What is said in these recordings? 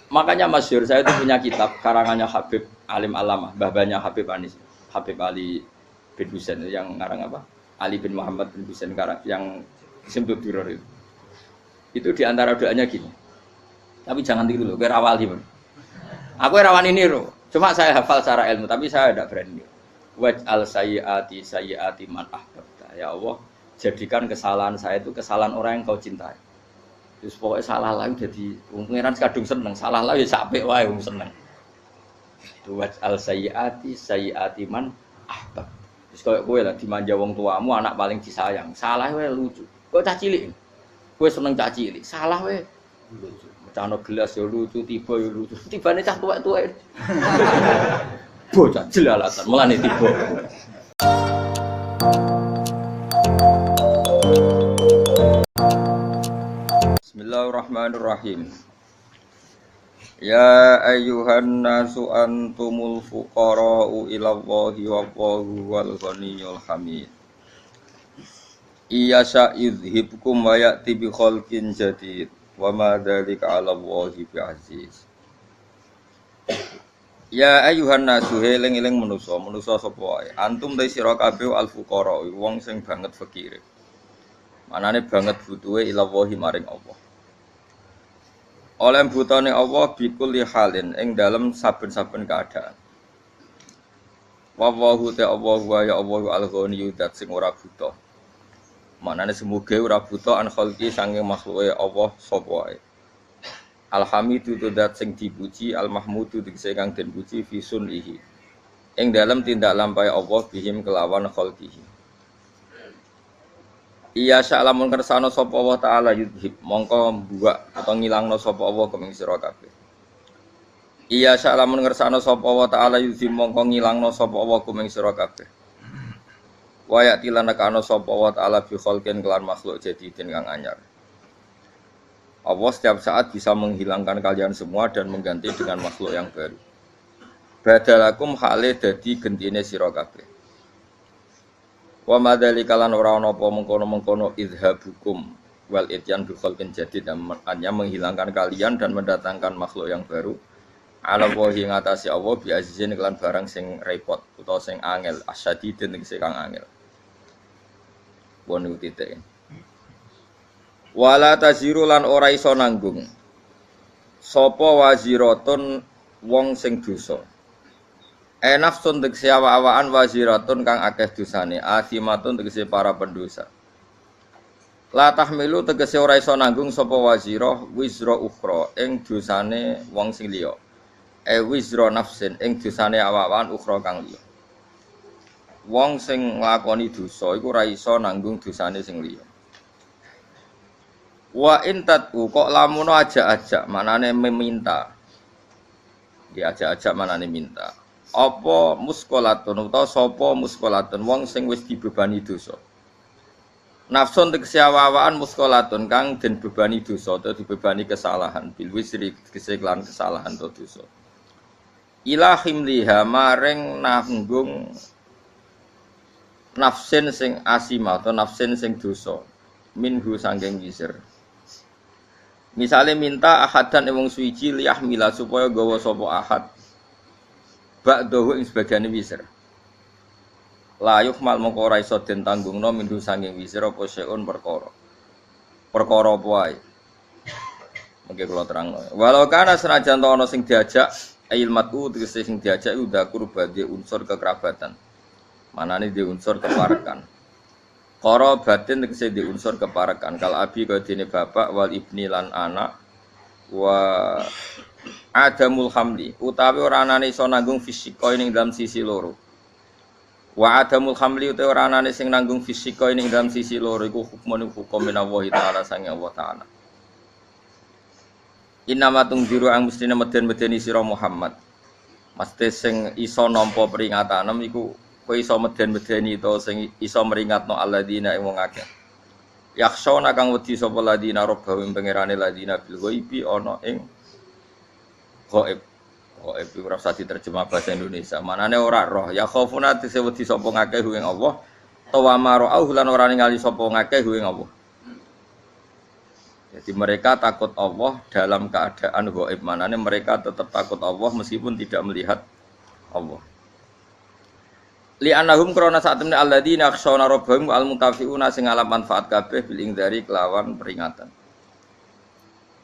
Makanya masyhur saya itu punya kitab karangannya Habib Alim Alamah, babanya Habib Anis, Habib Ali bin Husain yang ngarang apa? Ali bin Muhammad bin Husain karang yang disebut Duror itu. Itu diantara doanya gini. Tapi jangan tiru loh, berawal gimana? Aku rawan ini loh. Cuma saya hafal secara ilmu, tapi saya tidak berani. Waj'al sayyiati man ahbabta. Ya Allah, jadikan kesalahan saya itu kesalahan orang yang kau cintai. Terus pokoknya salah lagi jadi pengiran kadung seneng, salah lagi sampai wae seneng. Waj'al sayyiati man ahbab. Terus koyo kowe lah dimanja wong tuamu, anak paling disayang. Salah wae lucu. Kok cah cilik. Kowe seneng cah cilik, salah wae lucu. Mecano gelas ya lucu, tiba ya lucu. Tibane cah tuwek-tuwek. Bocah jelalatan, mulane tiba. Bismillahirrahmanirrahim. Ya ayyuhan nasu antumul fuqara'u ilallahi wallahu wal ghaniyyul hamid. Iyasha yudhibkum wa ya'ti bi khalqin jadid wa ma dzalika 'ala Allahi bi'aziz. Ya ayyuhan nasu eling-eling manusa sapa wae. Antum ta sira kabeh al fuqara, wong sing banget fakire. Manane banget butuhe ilallahi maring Allah. Oleh butane Allah bikul li halin ing dalem saben-saben keadaan. Wallahu ta'ala wa ya Allah al-ghaniyyu dat sing ora buta. Maknane semoga ora buta an khalqi sange makhluke Allah sapa wae. Alhamidu dat sing dipuji, al-mahmudu tegese kang den puji fi sunnihi. Ing dalem tindak lampahe Allah bihim kelawan khalqihi. Iya sa'lamun kersane sapa Allah taala yudhib mongko mbuak utawa ngilangno sapa Allah kuming sira kabeh. Iya sa'lamun kersane sapa Allah taala yudhib mongko ngilangno sapa Allah kuming sira kabeh. Wa ya'tilana kana sapa Allah taala bi khalqin kelan makhluk jadidin kang anyar. Allah setiap saat bisa menghilangkan kalian semua dan mengganti dengan makhluk yang baru. Badalakum hale dadi gentine sira kabeh. Wa madzalika lan ora ana apa mengkono-mengkono idhabukum wal ityan bi khalqin jadid hanya menghilangkan kalian dan mendatangkan makhluk yang baru. Ala wahi ngatasi Allah bi azizin kelan barang sing repot utawa sing angel asyadidin sing kang angel. Wonu titik. Wala taziru lan ora iso nanggung sapa waziratun wong sing dosa. Nafsun tegese awak-awakan waziratun kang akeh dosane, asimatun tegese para pendosa. La tahmilu tegese ora iso nanggung sapa wazirah wizra ukhra ing dosane wong sing liya. Wizra nafsin ing dosane awak-awakan ukhra kang liya. Wong sing nglakoni dosa iku ora iso nanggung dosane sing liya. Wa intatu kok lamun ajak-ajak manane meminta. Diajak-ajak manane minta. Apa muskolatun utawa sapa muskolatun wong sing wis dibebani dosa. Nafsun tegese awak-awakan muskolatun kang den bebani dosa utawa dibebani kesalahan bil wisri tegese kelan kesalahan utawa dosa. Ilahim liha maring nanggung nafsin sing asima atau nafsin sing dosa minhu sanggeng wisir. Misale minta ahadan wong suci liyahmila supaya gawa sapa ahad ba'dahu ing sebagiane wisir. La yuhmal mongko ora iso den tanggungno mindu sanging wisir apa seun perkara. Perkara apa wae. Mengke kula terangno. Walau kana senajan ana sing diajak ilmatu tegese sing diajak udah kurbadi unsur kekerabatan. Manane di unsur keparekan. Qara batin tegese di unsur keparekan. Kal abi kaya dene bapak wal ibni lan anak wa adamul hamli utawi ora anane iso nanggung fisika ning dalam sisi loro. Wa adamul hamli utawi ora anane sing nanggung fisika ning dalam sisi loro iku hukmun hukum minallahi taala sange Allah taala. Innama tungdiru ang mestine meden-medeni sira Muhammad. Mesti sing iso nampa peringatanem iku kowe iso meden-medeni to sing iso meringatno alladzina ing wong akeh. Yakhshona kang wedi sapa ladina rabbahu pangerane ladina bil ghaibi ana ing ghaib. Ghaib iku ora usah diterjemah bahasa Indonesia. Manane ora roh. Ya khaufuna tise wedi sapa ngakeh ing Allah. Tawa marau lan ora ningali sapa ngakeh ing Allah. Jadi mereka takut Allah dalam keadaan gaib. Manane mereka tetap takut Allah meskipun tidak melihat Allah. Li anahum krana saat temne alladzina yakhshawna rabbahum al mutafiuna sing alam manfaat kabeh bil ingdari kelawan peringatan.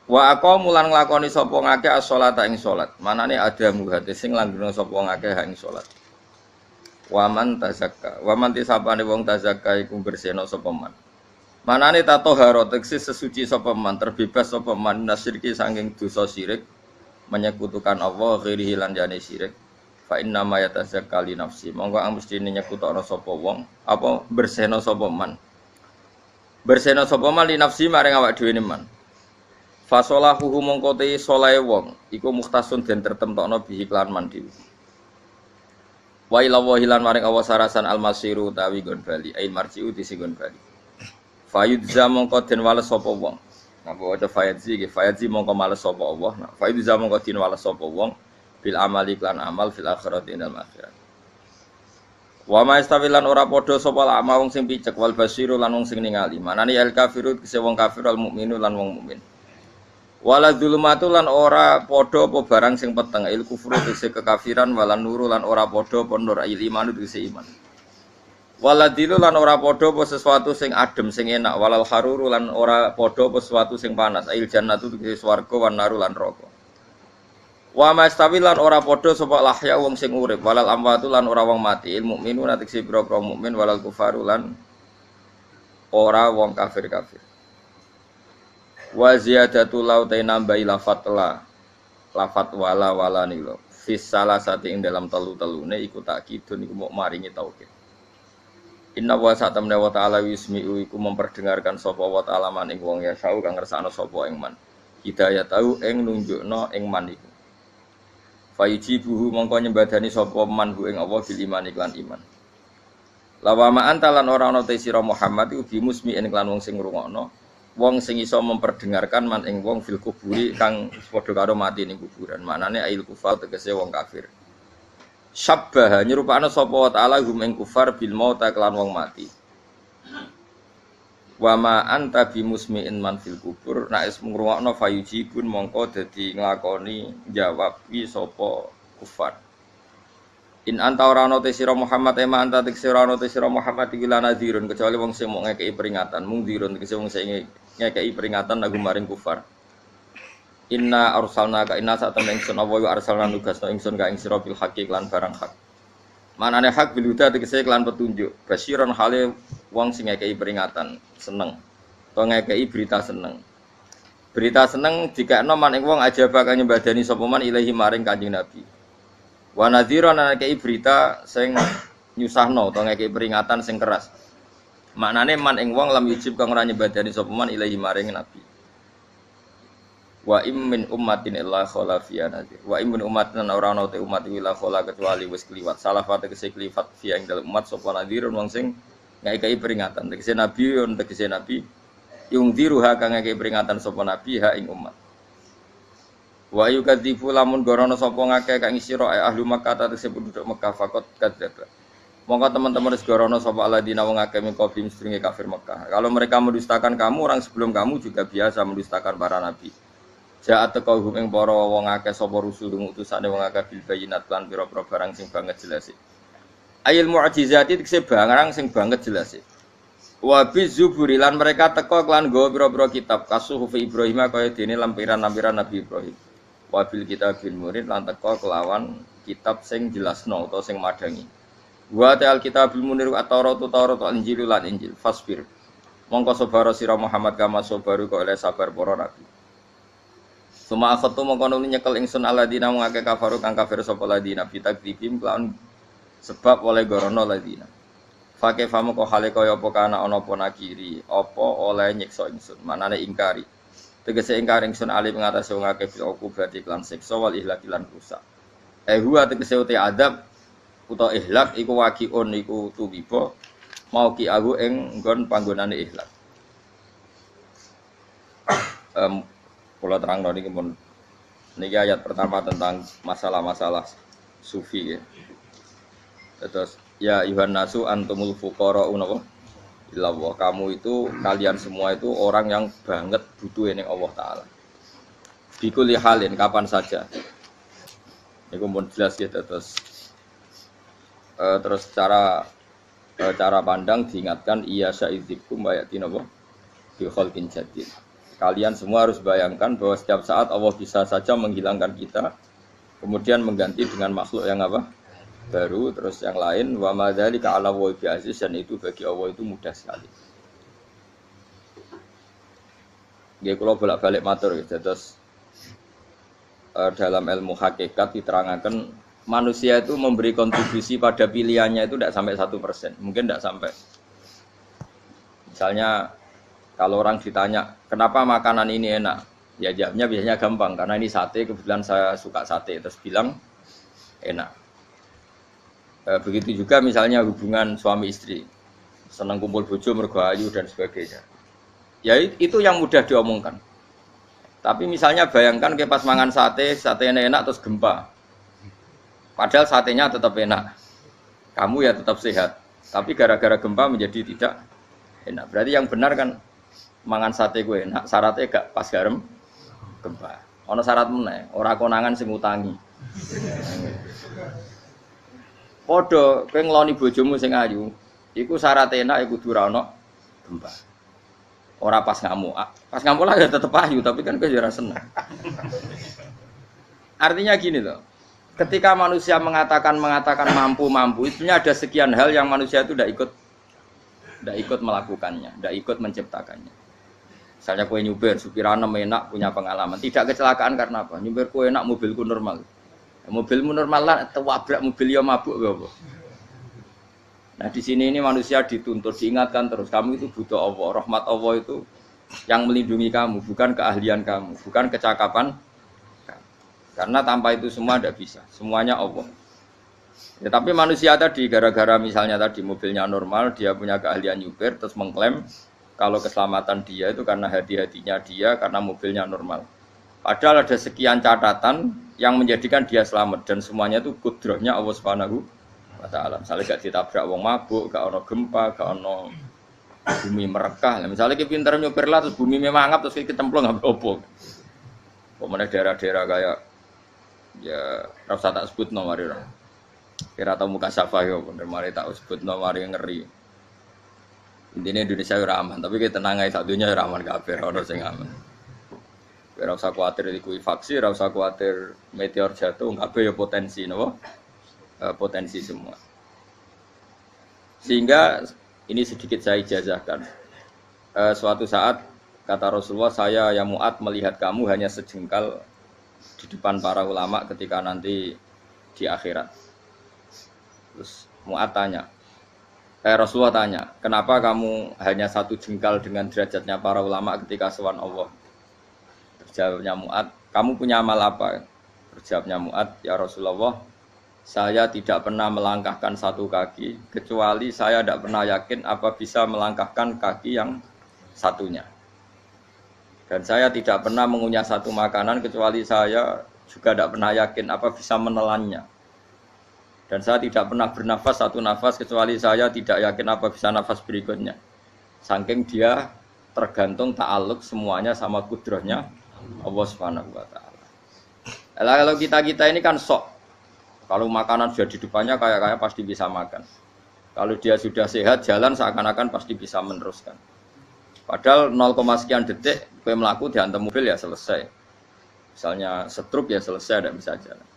Wa aqamu lan nglakoni sapa ngake as-sholata ing salat. Manane ada muhate sing langgeng sapa ngake ing salat. Wa man tazakka. Wa man tisabane wong tazakka iku bersihna sapa man. Manane tatohara tegese sesuci sapa man, terbebas sapa man nasyirki saking dosa syirik, menyekutukan Allah ghairihi lan jane syirik. Fa inna ma yatazakka li nafsi. Monggo ang mesti nyekutokno sapa wong, apa bersihna sapa man. Bersihna sapa man li nafsi maring awak dhewe man. Fa salahuhu mongko te salahe wong iku mukhtasun den tertemtokno bihi lan man dhewe. Wa ila wahilan maring Allah sarasan al-masiru tawi gon bali, ain marji'u disigon bali. Fayudza mongko den wales sapa wong. Napa waca fayadzi nggih, fayadzi mongko males sapa Allah. Fayudza mongko den wales sapa wong bil amali lan amal fil akhirati inal akhirat. Wa ma istawilan ora padha sapa lama wong sing picek wal basiru lan wong sing ningali. Manane al kafiru kese wong kafir al mukminu lan wong mukmin. Wala dzulumatu lan ora padha apa barang sing peteng il kufru kese kekafiran walan nuru lan ora padha apa nur il iman kese iman. Waladilu lan ora padha apa sesuatu sing adem sing enak walal haruru lan ora padha apa sesuatu sing panas il jannatu kese swarga wan naru lan neraka. Wa mastawi lan ora padha sapa lahya wong sing urip walal amwatu lan ora wong mati il mukminu natiksi pira-pira mukmin walal kufaru lan ora wong kafir-kafir. Wa ziyadatu lautai nambahi lafat wala nilo fis salasati ing dalam telu-telune iku takkidun iku mok maringi taukid. Inna wa sa'tamna wa ta'ala wismi'u iku memperdengarkan sapa wa ta'ala man ing wong ya sau kang ngersakno sapa ing man. Hidayah tau ing nunjukno ing man iku. Fayujibuhu mongko nyembadani sapa man hu ing Allah bil iman iklan iman. Lawama antalan ora ana te sira Muhammad iku bimusmi'in iklan wong sing ngrungokno, wong sing iso memperdengarkan man ing wong fil kuburi kang padha karo mati ning kuburan. Maknane ail kufar tegese wong kafir. Syabbaha nyerupakno sapa wa ta'ala hum ing kufar bil maut iklan wong mati. Wa ma anta bimusmi'in man fil kubur nek is ngrungokno fayujibun mongko dadi nglakoni jawab wi sapa kufar. In anta ora ana te sira Muhammad ema anta te sira ana te sira Muhammad iki lan nadhirun kecuali wong sing mung ngekeki peringatan mung dirun tegese wong sing ngekeki peringatan lagu maring kufar. Inna arsalna ka inna sa temen ingsun apa wa arsalna nugasna ingsun ka ing sira bil haqqi lan barang hak. Manane hak bil huda tegese lan petunjuk. Basyiron hale wong sing ngekeki peringatan seneng. To ngekeki berita seneng. Berita seneng dikekno man ing wong aja bakal nyembadani sapa man ilahi maring Kanjeng Nabi. Wa nadhiran ngekeki berita sing nyusahno to ngekeki peringatan sing keras. Maknane man ing wong lam yujib kang ora nyembadani sapa man ilahi maring Nabi. Wa im min ummatin illa khala fiya nadhir. Wa im min ummatin ora ana te umat illa khala kecuali wis kliwat. Salafate tegese kliwat fiya ing dalem umat sapa nadhirun wong sing ngekeki peringatan. Tegese nabi yon tegese nabi yung diruha kang ngekeki peringatan sapa nabi ha ing umat. Wa yukadzifu lamun gorono sapa ngake kang sira ahli Makkah tegese penduduk Mekah fakot kadzdzaba. Monggo teman-teman wis gorono sapa alladzina wong akeh min qablihim sedurunge kafir Mekah. Kalau mereka mendustakan kamu, orang sebelum kamu juga biasa mendustakan para nabi. Ja'at taqahum ing para wong akeh sapa rusul utusane wong akeh bil bayinat lan pira-pira barang sing banget jelas. Ayil mu'jizati tekse barang sing banget jelas. Wa bizuburi lan mereka teka lan nggawa pira-pira kitab kasuhuf Ibrahim kaya dene lampiran-lampiran Nabi Ibrahim. Wa bil kitabil murid lan teka kelawan kitab sing jelasno utawa sing madangi. Wa ta'al kitabul munir at-Taurat Injil lan Injil fasbir. Mongko sabar sira Muhammad kama sabaru kok oleh sabar para nabi. Suma akhatu mongko nuli nyekel ingsun alladzina ngake kafaru kang kafir sapa ladina bitakdzibim kelawan sebab oleh gorono ladina. Fake famu kok hale kaya apa kana ana apa nakiri apa oleh nyiksa ingsun manane ingkari. Tegese ingkar ingsun ali ngatasi wong akeh bil berarti lan siksa wal ihlak lan rusak. Huwa tegese uti adab utawa ihlak iku waqiun iku tuwiba mau ki aku ing nggon panggonane ihlak. Kula terang niki pun niki ayat pertama tentang masalah-masalah sufi ya. Terus ya ayuhan nasu antumul fuqara unapa illallah. Kamu itu kalian semua itu orang yang banget butuh ini Allah Taala. Bikuli halin kapan saja. Ini pun jelas gitu terus cara pandang diingatkan iya sya'idzikum bayatin apa bi khalqin jadid. Kalian semua harus bayangkan bahwa setiap saat Allah bisa saja menghilangkan kita kemudian mengganti dengan makhluk yang apa? Baru, terus yang lain wa madzalika 'ala Allahi bi'aziz, dan itu bagi Allah itu mudah sekali. Nggih kula bolak-balik matur ya, terus dalam ilmu hakikat diterangkan manusia itu memberi kontribusi pada pilihannya itu tidak sampai 1%, mungkin tidak sampai. Misalnya kalau orang ditanya kenapa makanan ini enak, ya jawabnya biasanya gampang karena ini sate, kebetulan saya suka sate, terus bilang enak. Begitu juga misalnya hubungan suami istri, senang kumpul bojo mergo ayu dan sebagainya. Ya itu yang mudah diomongkan. Tapi misalnya bayangkan ke pas mangan sate enak terus gempa. Padahal satenya tetap enak. Kamu ya tetap sehat. Tapi gara-gara gempa menjadi tidak enak. Berarti yang benar kan mangan sate gue enak, syaratnya gak pas garam gempa. Ono syarat meneh, ora konangan sing utangi. Padha kowe ngloni bojomu sing ayu, iku syarat enak iku kudu ora ono gempa. Ora pas ngamuk. Pas ngamuk lah ya tetep ayu, tapi kan kowe ya ora seneng. Artinya gini loh. Ketika manusia mengatakan mampu, itunya ada sekian hal yang manusia itu tidak ikut melakukannya, tidak ikut menciptakannya. Misalnya kowe nyupir, supirane enak, punya pengalaman, tidak kecelakaan karena apa? Nyupir kowe enak, mobilku normal. Mobilmu normal lah, tabrak mobil ya mabuk apa? Nah di sini ini manusia dituntut diingatkan terus kamu itu butuh Allah, rahmat Allah itu yang melindungi kamu, bukan keahlian kamu, bukan kecakapan. Karena tanpa itu semua tidak bisa, semuanya Allah. Ya, tapi manusia tadi gara-gara misalnya tadi mobilnya normal, dia punya keahlian nyupir, terus mengklaim kalau keselamatan dia itu karena hati-hatinya dia, karena mobilnya normal. Padahal ada sekian catatan yang menjadikan dia selamat dan semuanya itu kudrahnya Allah Subhanahu wa taala. Misalnya gak ditabrak wong mabuk, gak ono gempa, gak ono bumi merekah. Misalnya ki pinter nyupir lah terus bumi mangap terus ki kecemplung apa opo. Pemene daerah-daerah kayak ya ora usah tak sebutno mari ora. Kira tau muka safah yo bener mari tak sebutno mari ngeri. Intine Indonesia ora aman, tapi kita tenang ae sak dunya ora aman kabeh, ora sing aman. Ora usah kuwatir likuifaksi, ora usah kuwatir meteor jatuh, kabeh ya potensi napa? Potensi semua. Sehingga ini sedikit saya ijazahkan. Suatu saat kata Rasulullah, saya yang Mu'ad melihat kamu hanya sejengkal di depan para ulama ketika nanti di akhirat. Terus Mu'ad tanya, Rasulullah tanya, kenapa kamu hanya satu jengkal dengan derajatnya para ulama ketika sowan Allah? Jawabnya Mu'ad, kamu punya amal apa? Berjawabnya Mu'ad, ya Rasulullah, saya tidak pernah melangkahkan satu kaki, kecuali saya tidak pernah yakin apa bisa melangkahkan kaki yang satunya. Dan saya tidak pernah mengunyah satu makanan, kecuali saya juga tidak pernah yakin apa bisa menelannya. Dan saya tidak pernah bernafas satu nafas, kecuali saya tidak yakin apa bisa nafas berikutnya. Saking dia tergantung ta'aluk semuanya sama kudrahnya Allah Subhanahu wa taala. Kalau kita ini kan sok. Kalau makanan sudah di depannya kayak pasti bisa makan. Kalau dia sudah sehat jalan seakan-akan pasti bisa meneruskan. Padahal 0, sekian detik kowe mlaku dihantam mobil ya selesai. Misalnya stroke ya selesai tidak bisa jalan.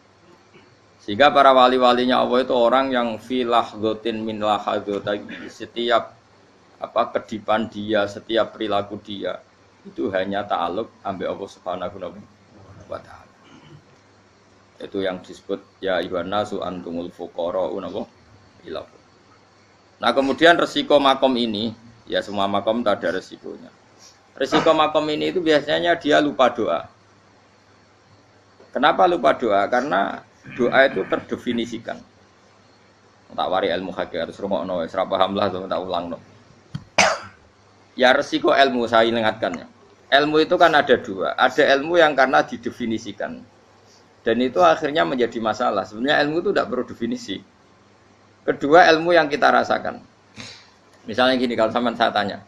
Sehingga para wali-walinya Allah itu orang yang filah gotin min lahadzotai, setiap kedipan dia, setiap perilaku dia itu hanya ta'aluk ambil Allah Subhanahu wa taala. Itu yang disebut ya ayyuhan nasu antumul fuqara'u ila. Nah, kemudian resiko makom ini, ya semua makom itu ada resikonya. Resiko makom ini itu biasanya dia lupa doa. Kenapa lupa doa? Karena doa itu terdefinisikan. Tak wari ilmu hakikat terus rungokno wis ora paham lah tak ulangno. Ya resiko ilmu saya ingatkannya. Ilmu itu kan ada dua. Ada ilmu yang karena didefinisikan. Dan itu akhirnya menjadi masalah. Sebenarnya ilmu itu tidak perlu definisi. Kedua ilmu yang kita rasakan. Misalnya gini, kalau sampean saya tanya,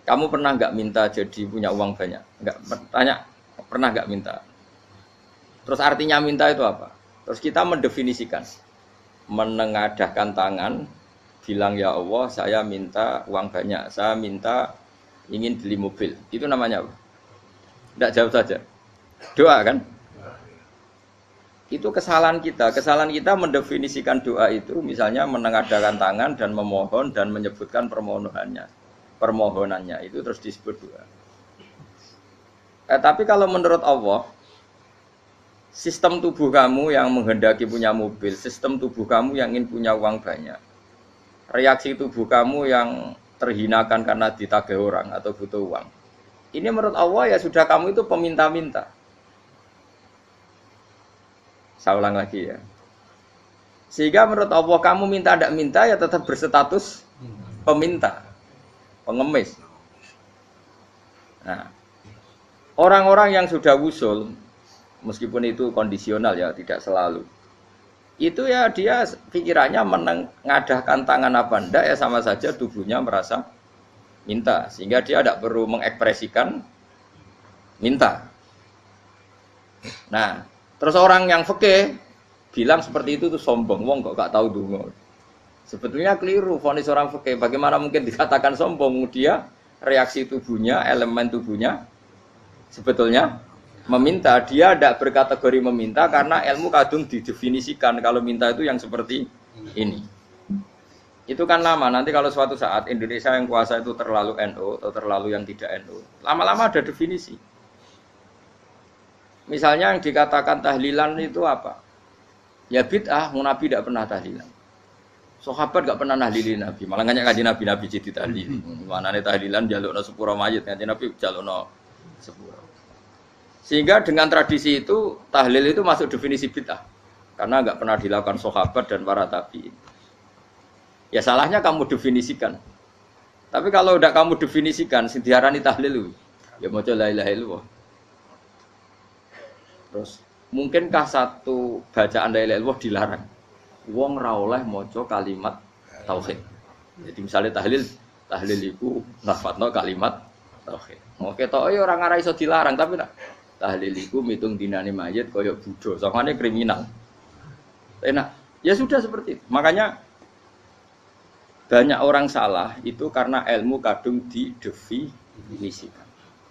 kamu pernah nggak minta jadi punya uang banyak? Nggak tanya, pernah nggak minta? Terus artinya minta itu apa? Terus kita mendefinisikan, menengadahkan tangan, bilang ya Allah, saya minta uang banyak, saya minta ingin beli mobil. Itu namanya apa? Tidak jauh saja. Doa kan? Itu kesalahan kita. Kesalahan kita mendefinisikan doa itu misalnya menengadahkan tangan dan memohon dan menyebutkan permohonannya itu terus disebut doa. Tapi kalau menurut Allah, sistem tubuh kamu yang menghendaki punya mobil, sistem tubuh kamu yang ingin punya uang banyak, reaksi tubuh kamu yang terhinakan karena ditagih orang atau butuh uang, ini menurut Allah ya sudah kamu itu peminta-minta. Saya ulang lagi ya. Sehingga menurut Allah kamu minta tidak minta ya tetap berstatus peminta, pengemis. Nah, orang-orang yang sudah wusul, meskipun itu kondisional ya, tidak selalu. Itu ya dia pikirannya menengadahkan tangan apa enggak ya sama saja tubuhnya merasa minta. Sehingga dia tidak perlu mengekspresikan minta. Nah, terus orang yang fikih bilang seperti itu tuh sombong, wong kok gak tahu dungo. Sebetulnya keliru vonis orang fikih. Bagaimana mungkin dikatakan sombong? Dia reaksi tubuhnya, elemen tubuhnya sebetulnya meminta. Dia tidak berkategori meminta karena ilmu kadung didefinisikan kalau minta itu yang seperti ini. Itu kan lama. Nanti kalau suatu saat Indonesia yang kuasa itu terlalu NU atau terlalu yang tidak NU, lama-lama ada definisi. Misalnya yang dikatakan tahlilan itu apa? Ya bid'ah, Nabi tidak pernah tahlilan. Sahabat gak pernah nahlilin Nabi, malah ngajak kaji Nabi jadi tahlil. Mana nih tahlilan jalukno sepuro mayit, ngaji Nabi jalukno sepuro. Sehingga dengan tradisi itu tahlil itu masuk definisi bid'ah, karena gak pernah dilakukan sahabat dan para tabi'in. Ya salahnya kamu definisikan. Tapi kalau udah kamu definisikan, sing diarani tahlil, ya maca la ilaha illallah. Terus mungkinkah satu bacaan la ilaha illallah dilarang? Wong ra oleh maca kalimat tauhid. Jadi misalnya tahlil iku lafadzno kalimat tauhid. Oke tok ya ora ngara iso dilarang, tapi nak tahlil iku mitung dinane mayit kaya Buddha, sangane kriminal. Enak. Ya sudah seperti itu. Makanya banyak orang salah itu karena ilmu kadung didefinisikan.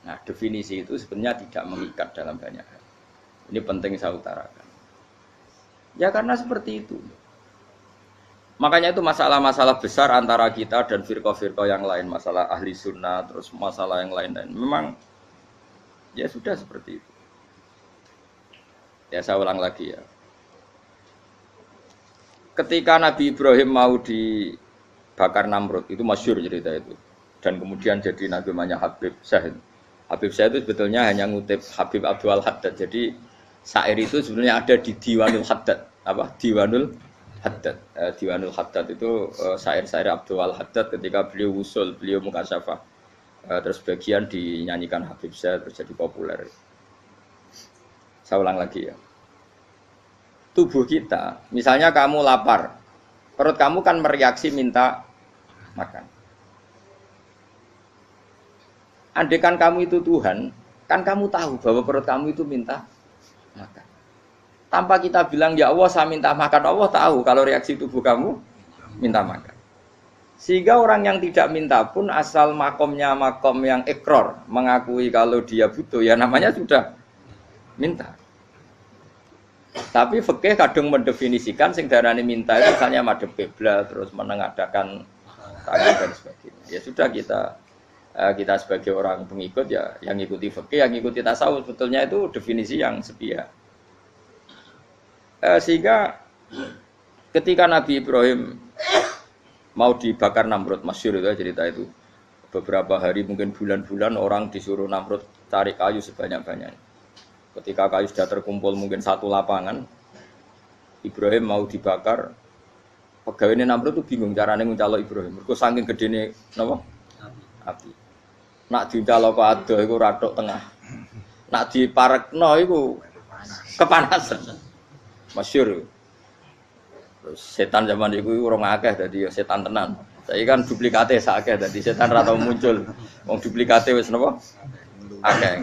Nah, definisi itu sebenarnya tidak mengikat dalam banyak hal. Ini penting saya utarakan. Ya karena seperti itu. Makanya itu masalah-masalah besar antara kita dan firqah-firqah yang lain. Masalah ahli sunnah, terus masalah yang lain-lain. Memang ya sudah seperti itu. Ya saya ulang lagi ya. Ketika Nabi Ibrahim mau dibakar Namrud, itu masyhur cerita itu. Dan kemudian jadi Nabi namanya Habib Syahid. Habib Syahid itu sebetulnya hanya ngutip Habib Abdul Haddad. Jadi syair itu sebenarnya ada di Diwanul Haddad. Apa? Diwanul Haddad. Diwanul Haddad itu syair-syair Abdul Haddad ketika beliau usul, beliau mukasyafah. Terus bagian dinyanyikan Habib Syahid terus jadi populer. Saya ulang lagi ya. Tubuh kita, misalnya kamu lapar, perut kamu kan mereaksi minta makan. Andaikan kamu itu Tuhan, kan kamu tahu bahwa perut kamu itu minta makan. Tanpa kita bilang, ya Allah saya minta makan, Allah tahu kalau reaksi tubuh kamu minta makan. Sehingga orang yang tidak minta pun asal makomnya makom yang ikror, mengakui kalau dia butuh, ya namanya sudah minta. Tapi fikih kadung mendefinisikan sing darane minta itu misalnya madhep kiblat terus menengadakan tangan dan sebagainya. Ya sudah kita sebagai orang pengikut ya yang ikuti fikih, yang ikuti tasawuf sebetulnya itu definisi yang sepihak. Sehingga ketika Nabi Ibrahim mau dibakar Namrud, masyhur itu cerita itu. Beberapa hari mungkin bulan-bulan orang disuruh Namrud cari kayu sebanyak-banyaknya. Ketika kayu sudah terkumpul mungkin satu lapangan, Ibrahim mau dibakar. Pegawai Namrud itu bingung caranya nguncalok Ibrahim. Mergo saking gedene napa? Api. Nak diuncalok ado iku ratok tengah. Nak diparekno iku kepanasan. Masyhur. Terus setan zaman iku ora akeh dadi ya setan tenan. Saya kan duplikate sakit tadi setan ra tau muncul. Wong duplikate wis napa? Akeh.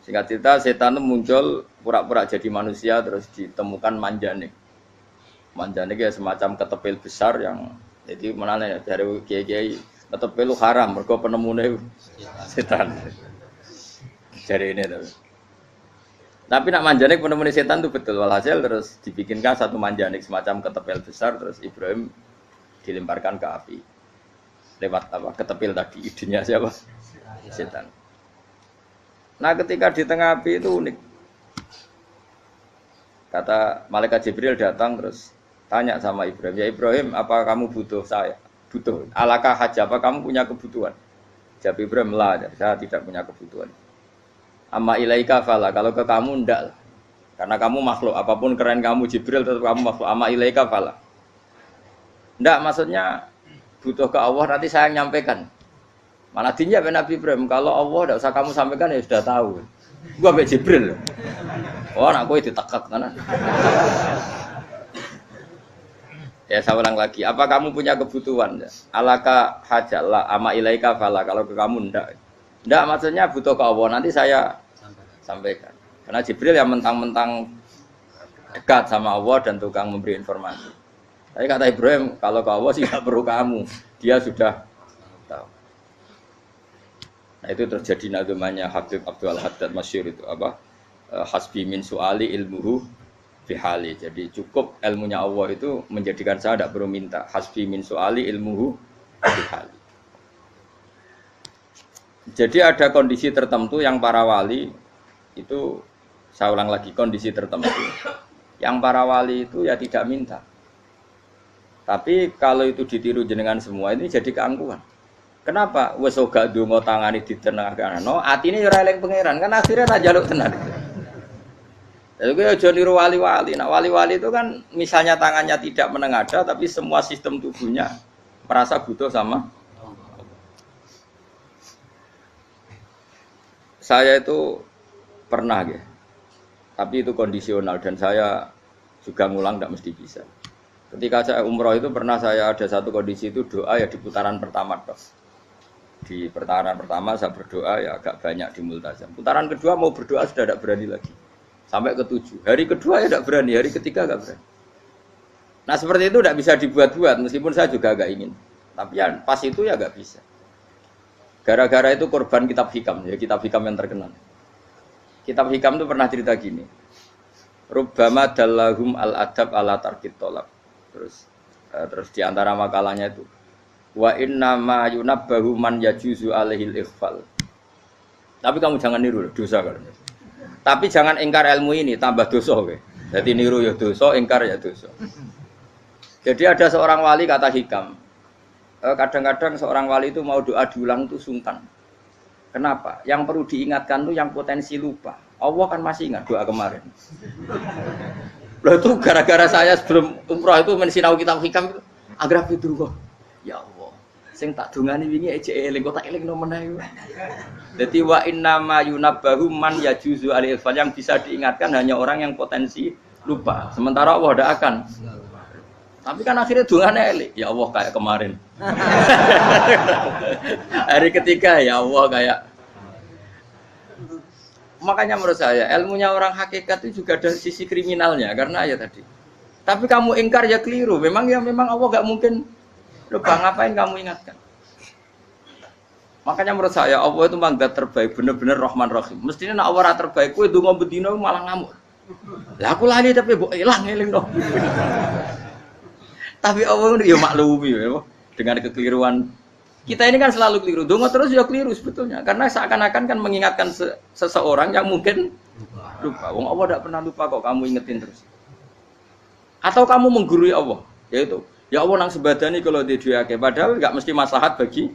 Singkat cerita setan itu muncul pura-pura jadi manusia terus ditemukan manjanik. Manjanik ya semacam ketepil besar yang jadi menane dari kiai-kiai ketepil haram mergo penemune setan. Jari ini tapi nak manjanik penemune setan itu betul walhasil terus dibikinkan satu manjanik semacam ketepil besar terus Ibrahim dilemparkan ke api lewat apa ketepil tadi idenya siapa setan. Nah ketika di tengah api itu unik kata malaikat Jibril datang terus tanya sama Ibrahim, ya Ibrahim apa kamu butuh saya butuh alakah haja apa kamu punya kebutuhan? Jawab Ibrahim lah saya tidak punya kebutuhan. Amma ilaika fala kalau ke kamu ndak lah. Karena kamu makhluk apapun keren kamu Jibril tetap kamu makhluk. Amma ilaika fala. Ndak maksudnya butuh ke Allah nanti saya nyampaikan. Malah dinya Nabi Ibrahim kalau Allah ndak usah kamu sampaikan ya sudah tahu. Gua mbek Jibril. Oh anak kowe ditekek tenan. Ya saya ulang lagi, apa kamu punya kebutuhan? Alaka hajalla amma ilaika fala kalau ke kamu ndak. Ndak maksudnya butuh ke Allah nanti saya sampaikan. Karena Jibril yang mentang-mentang dekat sama Allah dan tukang memberi informasi. Tapi kata Ibrahim kalau ke Allah sih nggak perlu kamu, dia sudah tahu. Nah itu terjadi nazumannya Habib Abdul Haddad masyhur itu apa? Hasbi min su'ali ilmuhu bihali. Jadi cukup ilmunya Allah itu menjadikan saya tidak perlu minta. Hasbi min su'ali ilmuhu bihali. Jadi ada kondisi tertentu yang para wali itu, saya ulang lagi, kondisi tertentu yang para wali itu ya tidak minta. Tapi kalau itu ditiru jenengan semua ini jadi keangkuhan. Kenapa? Wes gak ndonga tangane ditenangano, atine ora eling pangeran, kan akhirnya tak jaluk tenan. Lalu gue aja niru wali-wali. Nah wali-wali itu kan misalnya tangannya tidak menengadah tapi semua sistem tubuhnya merasa butuh sama. Saya itu pernah ya, tapi itu kondisional dan saya juga ngulang tidak mesti bisa. Ketika saya umroh itu pernah saya ada satu kondisi itu doa ya di putaran pertama toh. Di putaran pertama saya berdoa ya agak banyak di multazam. Putaran kedua mau berdoa sudah tidak berani lagi. Sampai ke-7. Hari kedua ya tidak berani, hari ketiga tidak berani. Nah seperti itu tidak bisa dibuat-buat meskipun saya juga agak ingin. Tapi ya pas itu ya nggak bisa. Gara-gara itu korban kitab hikam, ya kitab hikam yang terkenal. Kitab hikam itu pernah cerita gini. Rubbama dallahum al-adab ala tarkit tolak. Terus di antara makalahnya itu wa inna ma yunabbahu man yajuzu alaihil ikhfal. Tapi kamu jangan niru dosa kan. Tapi jangan ingkar ilmu ini tambah dosa kowe. Jadi niru ya dosa, ingkar ya dosa. Jadi ada seorang wali kata hikam. Kadang-kadang seorang wali itu mau doa diulang itu sungkan. Kenapa? Yang perlu diingatkan itu yang potensi lupa. Allah kan masih ingat doa kemarin. Loh itu gara-gara saya sebelum umroh itu mensinau kitab hikam itu agar fitruh. Ya Allah, sing tak dungani wingi ejek eling kok tak eling no meneh. Dadi wa inna ma yunabbahu man yajuzu al-ifal yang bisa diingatkan hanya orang yang potensi lupa. Sementara Allah tidak akan. Tapi kan akhirnya dungane eling. Ya Allah kayak kemarin. Hari ketiga ya Allah kayak. Makanya menurut saya ilmunya orang hakikat itu juga ada sisi kriminalnya karena ya tadi. Tapi kamu ingkar ya keliru. Memang Allah gak mungkin lupa, ngapain kamu ingatkan. Makanya menurut saya Allah itu memang zat terbaik, bener-bener Rahman Rahim. Mestinya nak Allah terbaik, kowe donga bedino malah ngamuk. Lah aku lali tapi mbok ilang eling dong. Tapi Allah itu ya maklumi ya, dengan kekeliruan. Kita ini kan selalu keliru. Donga terus ya keliru sebetulnya. Karena seakan-akan kan mengingatkan seseorang yang mungkin lupa. Wong Allah tidak pernah lupa kok, kamu ingetin terus. Atau kamu menggurui Allah, yaitu ya Allah nang sebadani kalau di duake padahal enggak mesti maslahat bagi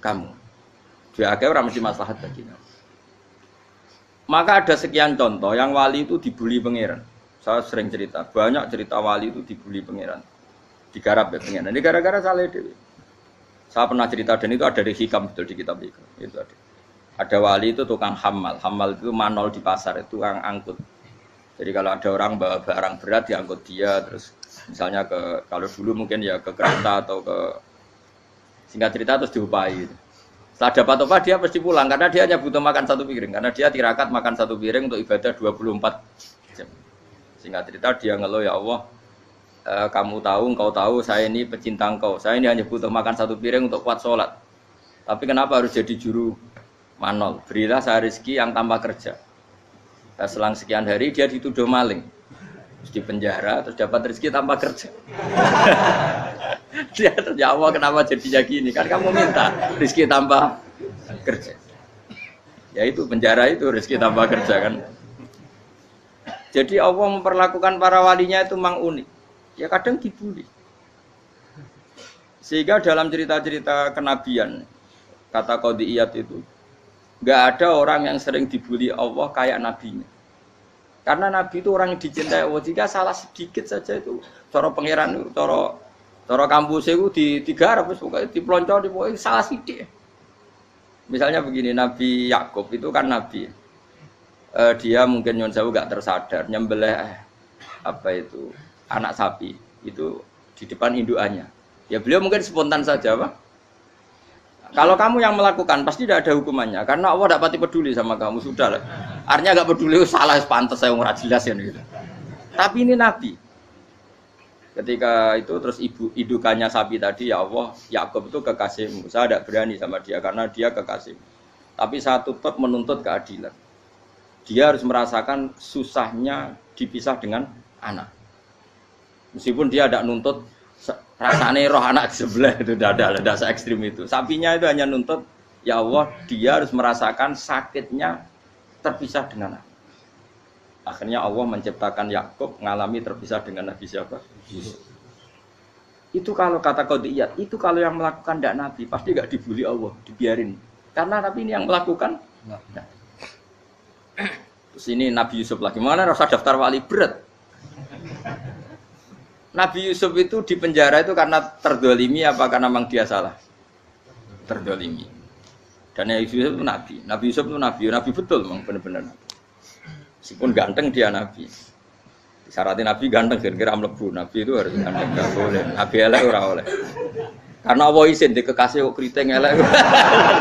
kamu. Duake ora mesti maslahat bagi kamu. Maka ada sekian contoh yang wali itu dibully pangeran. Saya sering cerita, banyak cerita wali itu dibully pangeran. Digarap ya pangeran. Ini gara-gara salah dewi. Saya pernah cerita dan itu ada di hikam betul di kitab hikam. Itu ada. Ada wali itu tukang hamal. Hamal itu manol di pasar, itu tukang angkut. Jadi kalau ada orang bawa barang berat diangkut dia, terus misalnya kalau dulu mungkin ya ke kereta atau ke Singkat cerita terus diupahi. Setelah dapat upah dia pasti pulang karena dia hanya butuh makan satu piring karena dia tirakat makan satu piring untuk ibadah 24 jam. Singkat cerita dia ngeluh ya Allah, kamu tahu, engkau tahu saya ini pecinta engkau. Saya ini hanya butuh makan satu piring untuk kuat sholat. Tapi kenapa harus jadi juru manol? Berilah saya rezeki yang tanpa kerja. Nah, selang sekian hari dia dituduh maling. Terus di penjara, terus dapat rezeki tanpa kerja. Dia ya Allah kenapa jadinya gini? Kan kamu minta rezeki tanpa kerja. Ya itu penjara itu rezeki tanpa kerja kan. Jadi Allah memperlakukan para walinya itu memang unik. Ya kadang dibully. Sehingga dalam cerita-cerita kenabian, kata Qadiyat itu, nggak ada orang yang sering dibully Allah kayak nabinya. Karena nabi itu orang yang dicintai Allah. Jika salah sedikit saja itu, cara pangeran itu, cara kampus itu digarap, pokoknya dipelonco, pokoknya salah sedikit. Misalnya begini, Nabi Yakub itu kan nabi. Dia mungkin nyon sewu nggak tersadar, nyembelih anak sapi itu di depan indukannya. Ya beliau mungkin spontan saja, Pak. Kalau kamu yang melakukan pasti tidak ada hukumannya karena Allah tidak pati peduli sama kamu sudah lah. Artinya nggak peduli salah pantas saya nggak jelas ya gitu. Tapi ini Nabi. Ketika itu terus indukannya sapi tadi ya Allah Yakub itu kekasihmu. Saya tidak berani sama dia karena dia kekasihmu. Tapi saya tetap menuntut keadilan. Dia harus merasakan susahnya dipisah dengan anak. Meskipun dia tidak nuntut rasanya roh anak sebelah itu tidak se ekstrim itu. Sapinya itu hanya nuntut ya Allah dia harus merasakan sakitnya terpisah dengan anak. Akhirnya Allah menciptakan Yakub mengalami terpisah dengan Nabi siapa? Yusuf. Itu kalau kata Qadiyat, itu kalau yang melakukan tidak Nabi pasti nggak dibully Allah, dibiarin. Karena Nabi ini yang melakukan. Nah. Terus ini Nabi Yusuf lagi. Mana rasa daftar wali berat? Nabi Yusuf itu di penjara itu karena terdolimi apa karena memang dia salah? Terdolimi. Dan Nabi Yusuf itu Nabi. Nabi Yusuf itu Nabi betul memang benar-benar Nabi. Meskipun ganteng dia Nabi. Syaratnya Nabi ganteng kira-kira mlebu. Nabi itu harus ganteng, enggak boleh. Nabi elek ora oleh. Karena Allah izin di kekasih kok kriting elek.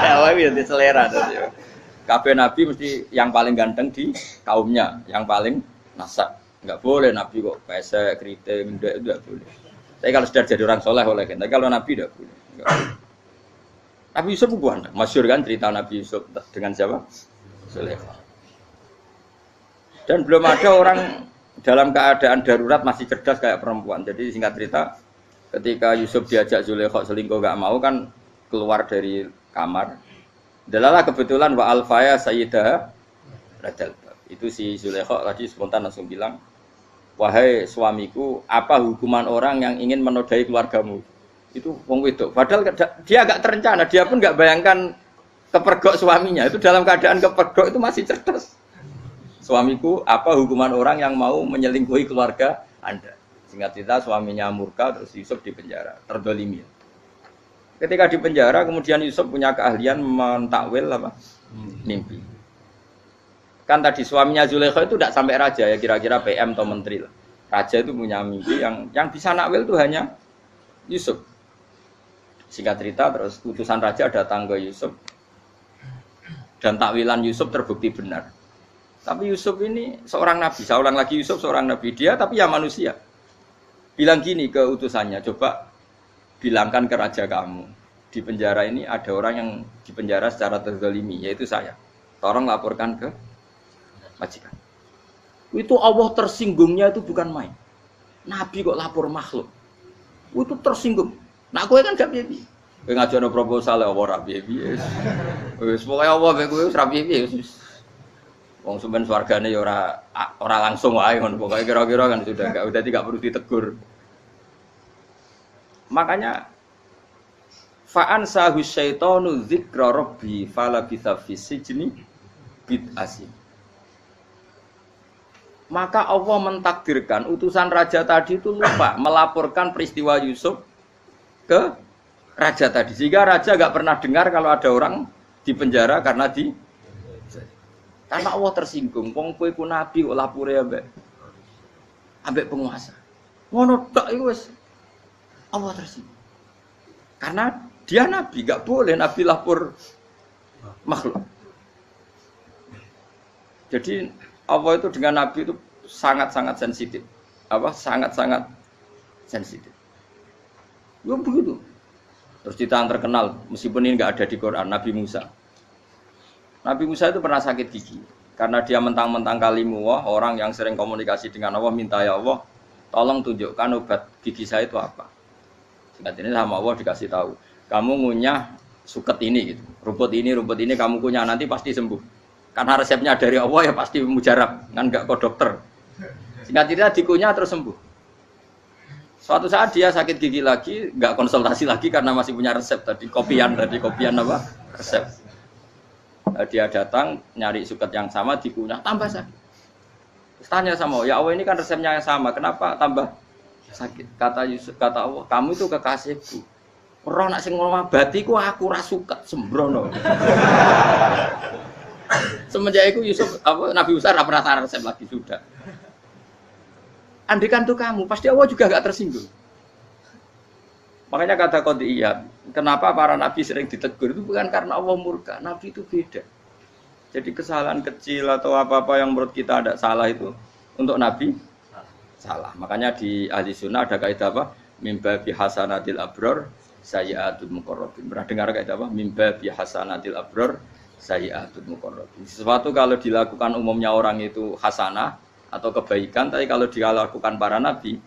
Allah itu selera tadi. Kabeh Nabi mesti yang paling ganteng di kaumnya, yang paling nasab. Enggak boleh Nabi kok pesek, kriting, enggak boleh. Tapi kalau sudah jadi orang soleh oleh kan. Tapi kalau Nabi enggak boleh. Nabi Yusuf bukan, masyhur kan cerita Nabi Yusuf dengan siapa? Zulaikha. Dan belum ada orang dalam keadaan darurat masih cerdas kayak perempuan. Jadi singkat cerita, ketika Yusuf diajak Zulaikha selingkuh enggak mau kan keluar dari kamar. Dalalah kebetulan wa alfaya sayyidah radal. Itu si Zulaikha tadi spontan langsung bilang, wahai suamiku, apa hukuman orang yang ingin menodai keluargamu? Itu wong wedok. Padahal dia agak terencana, dia pun nggak bayangkan kepergok suaminya. Itu dalam keadaan kepergok itu masih cerdas. Suamiku, apa hukuman orang yang mau menyelingkuhi keluarga Anda? Singkat cerita suaminya murka, terus Yusuf di penjara, terdolimi. Ketika di penjara, kemudian Yusuf punya keahlian mentakwil apa? Mimpi. Kan tadi suaminya Zulaikha itu tidak sampai raja ya, kira-kira PM atau menteri lah. Raja itu punya mimpi yang bisa nakwil itu hanya Yusuf. Singkat cerita terus utusan raja datang ke Yusuf dan takwilan Yusuf terbukti benar. Tapi Yusuf ini seorang nabi, saya ulang lagi Yusuf seorang nabi dia tapi ya manusia. Bilang gini ke utusannya, coba bilangkan ke raja kamu di penjara ini ada orang yang di penjara secara terzalimi yaitu saya. Tolong laporkan ke majikan. Itu Allah tersinggungnya itu bukan main. Nabi kok lapor makhluk. Itu tersinggung. Nah kowe kan gak piye-piye. Kowe ngajono proposal Allah ora piye-piye. Wis pokoke Allah mek kowe ora piye-piye wis. Wong sampean swargane ya ora langsung wae ngono. Pokoke kira-kira kan sudah enggak perlu ditegur. Makanya fa'an sahu syaitanu dzikra rabbi fala bisa fisijni bid'asin. Maka Allah mentakdirkan utusan raja tadi itu lupa melaporkan peristiwa Yusuf ke raja tadi. Sehingga raja gak pernah dengar kalau ada orang di penjara karena Allah tersinggung. Wong kowe ku nabi kok lapore ambek penguasa. Ngono tok iku wis Allah tersinggung. Karena Dia nabi, nggak boleh nabi lapor makhluk. Jadi Allah itu dengan nabi itu sangat-sangat sensitif. Sangat-sangat sensitif. Ya begitu. Terus cerita yang terkenal, meskipun ini nggak ada di Quran, Nabi Musa. Nabi Musa itu pernah sakit gigi. Karena dia mentang-mentang kalimullah, orang yang sering komunikasi dengan Allah, minta ya Allah, tolong tunjukkan obat gigi saya itu apa. Singkat ini sama Allah dikasih tahu, kamu ngunyah suket ini, gitu. rumput ini kamu kunyah, nanti pasti sembuh. Karena resepnya dari Allah ya pasti mujarab, kan nggak ke dokter. Singkat cerita dikunyah terus sembuh. Suatu saat dia sakit gigi lagi, nggak konsultasi lagi karena masih punya resep tadi, kopian apa? Resep. Dia datang nyari suket yang sama dikunyah tambah sakit. Terus tanya sama Allah, ya Allah ini kan resepnya yang sama, kenapa tambah sakit? Kata Yusuf, kata Allah, kamu itu kekasihku. Orang nak sing ngomong batiku aku ra suket sembrono. Semenjak itu Yusuf Nabi Musa ra pernah resep lagi sudah. Andikan tuh kamu, pasti Allah juga gak tersinggung. Makanya kata Qadiyat, kenapa para nabi sering ditegur itu bukan karena Allah murka, nabi itu beda. Jadi kesalahan kecil atau apa-apa yang menurut kita ada salah itu untuk nabi salah. Makanya di ahli sunnah ada kaidah apa? Mimba bi hasanatil abror sayyi'atul muqarrabin. Pernah dengar kaidah apa? Mimba bi hasanatil abror sayyi'atul muqarrabin. Sesuatu kalau dilakukan umumnya orang itu hasanah atau kebaikan, tapi kalau dilakukan para nabi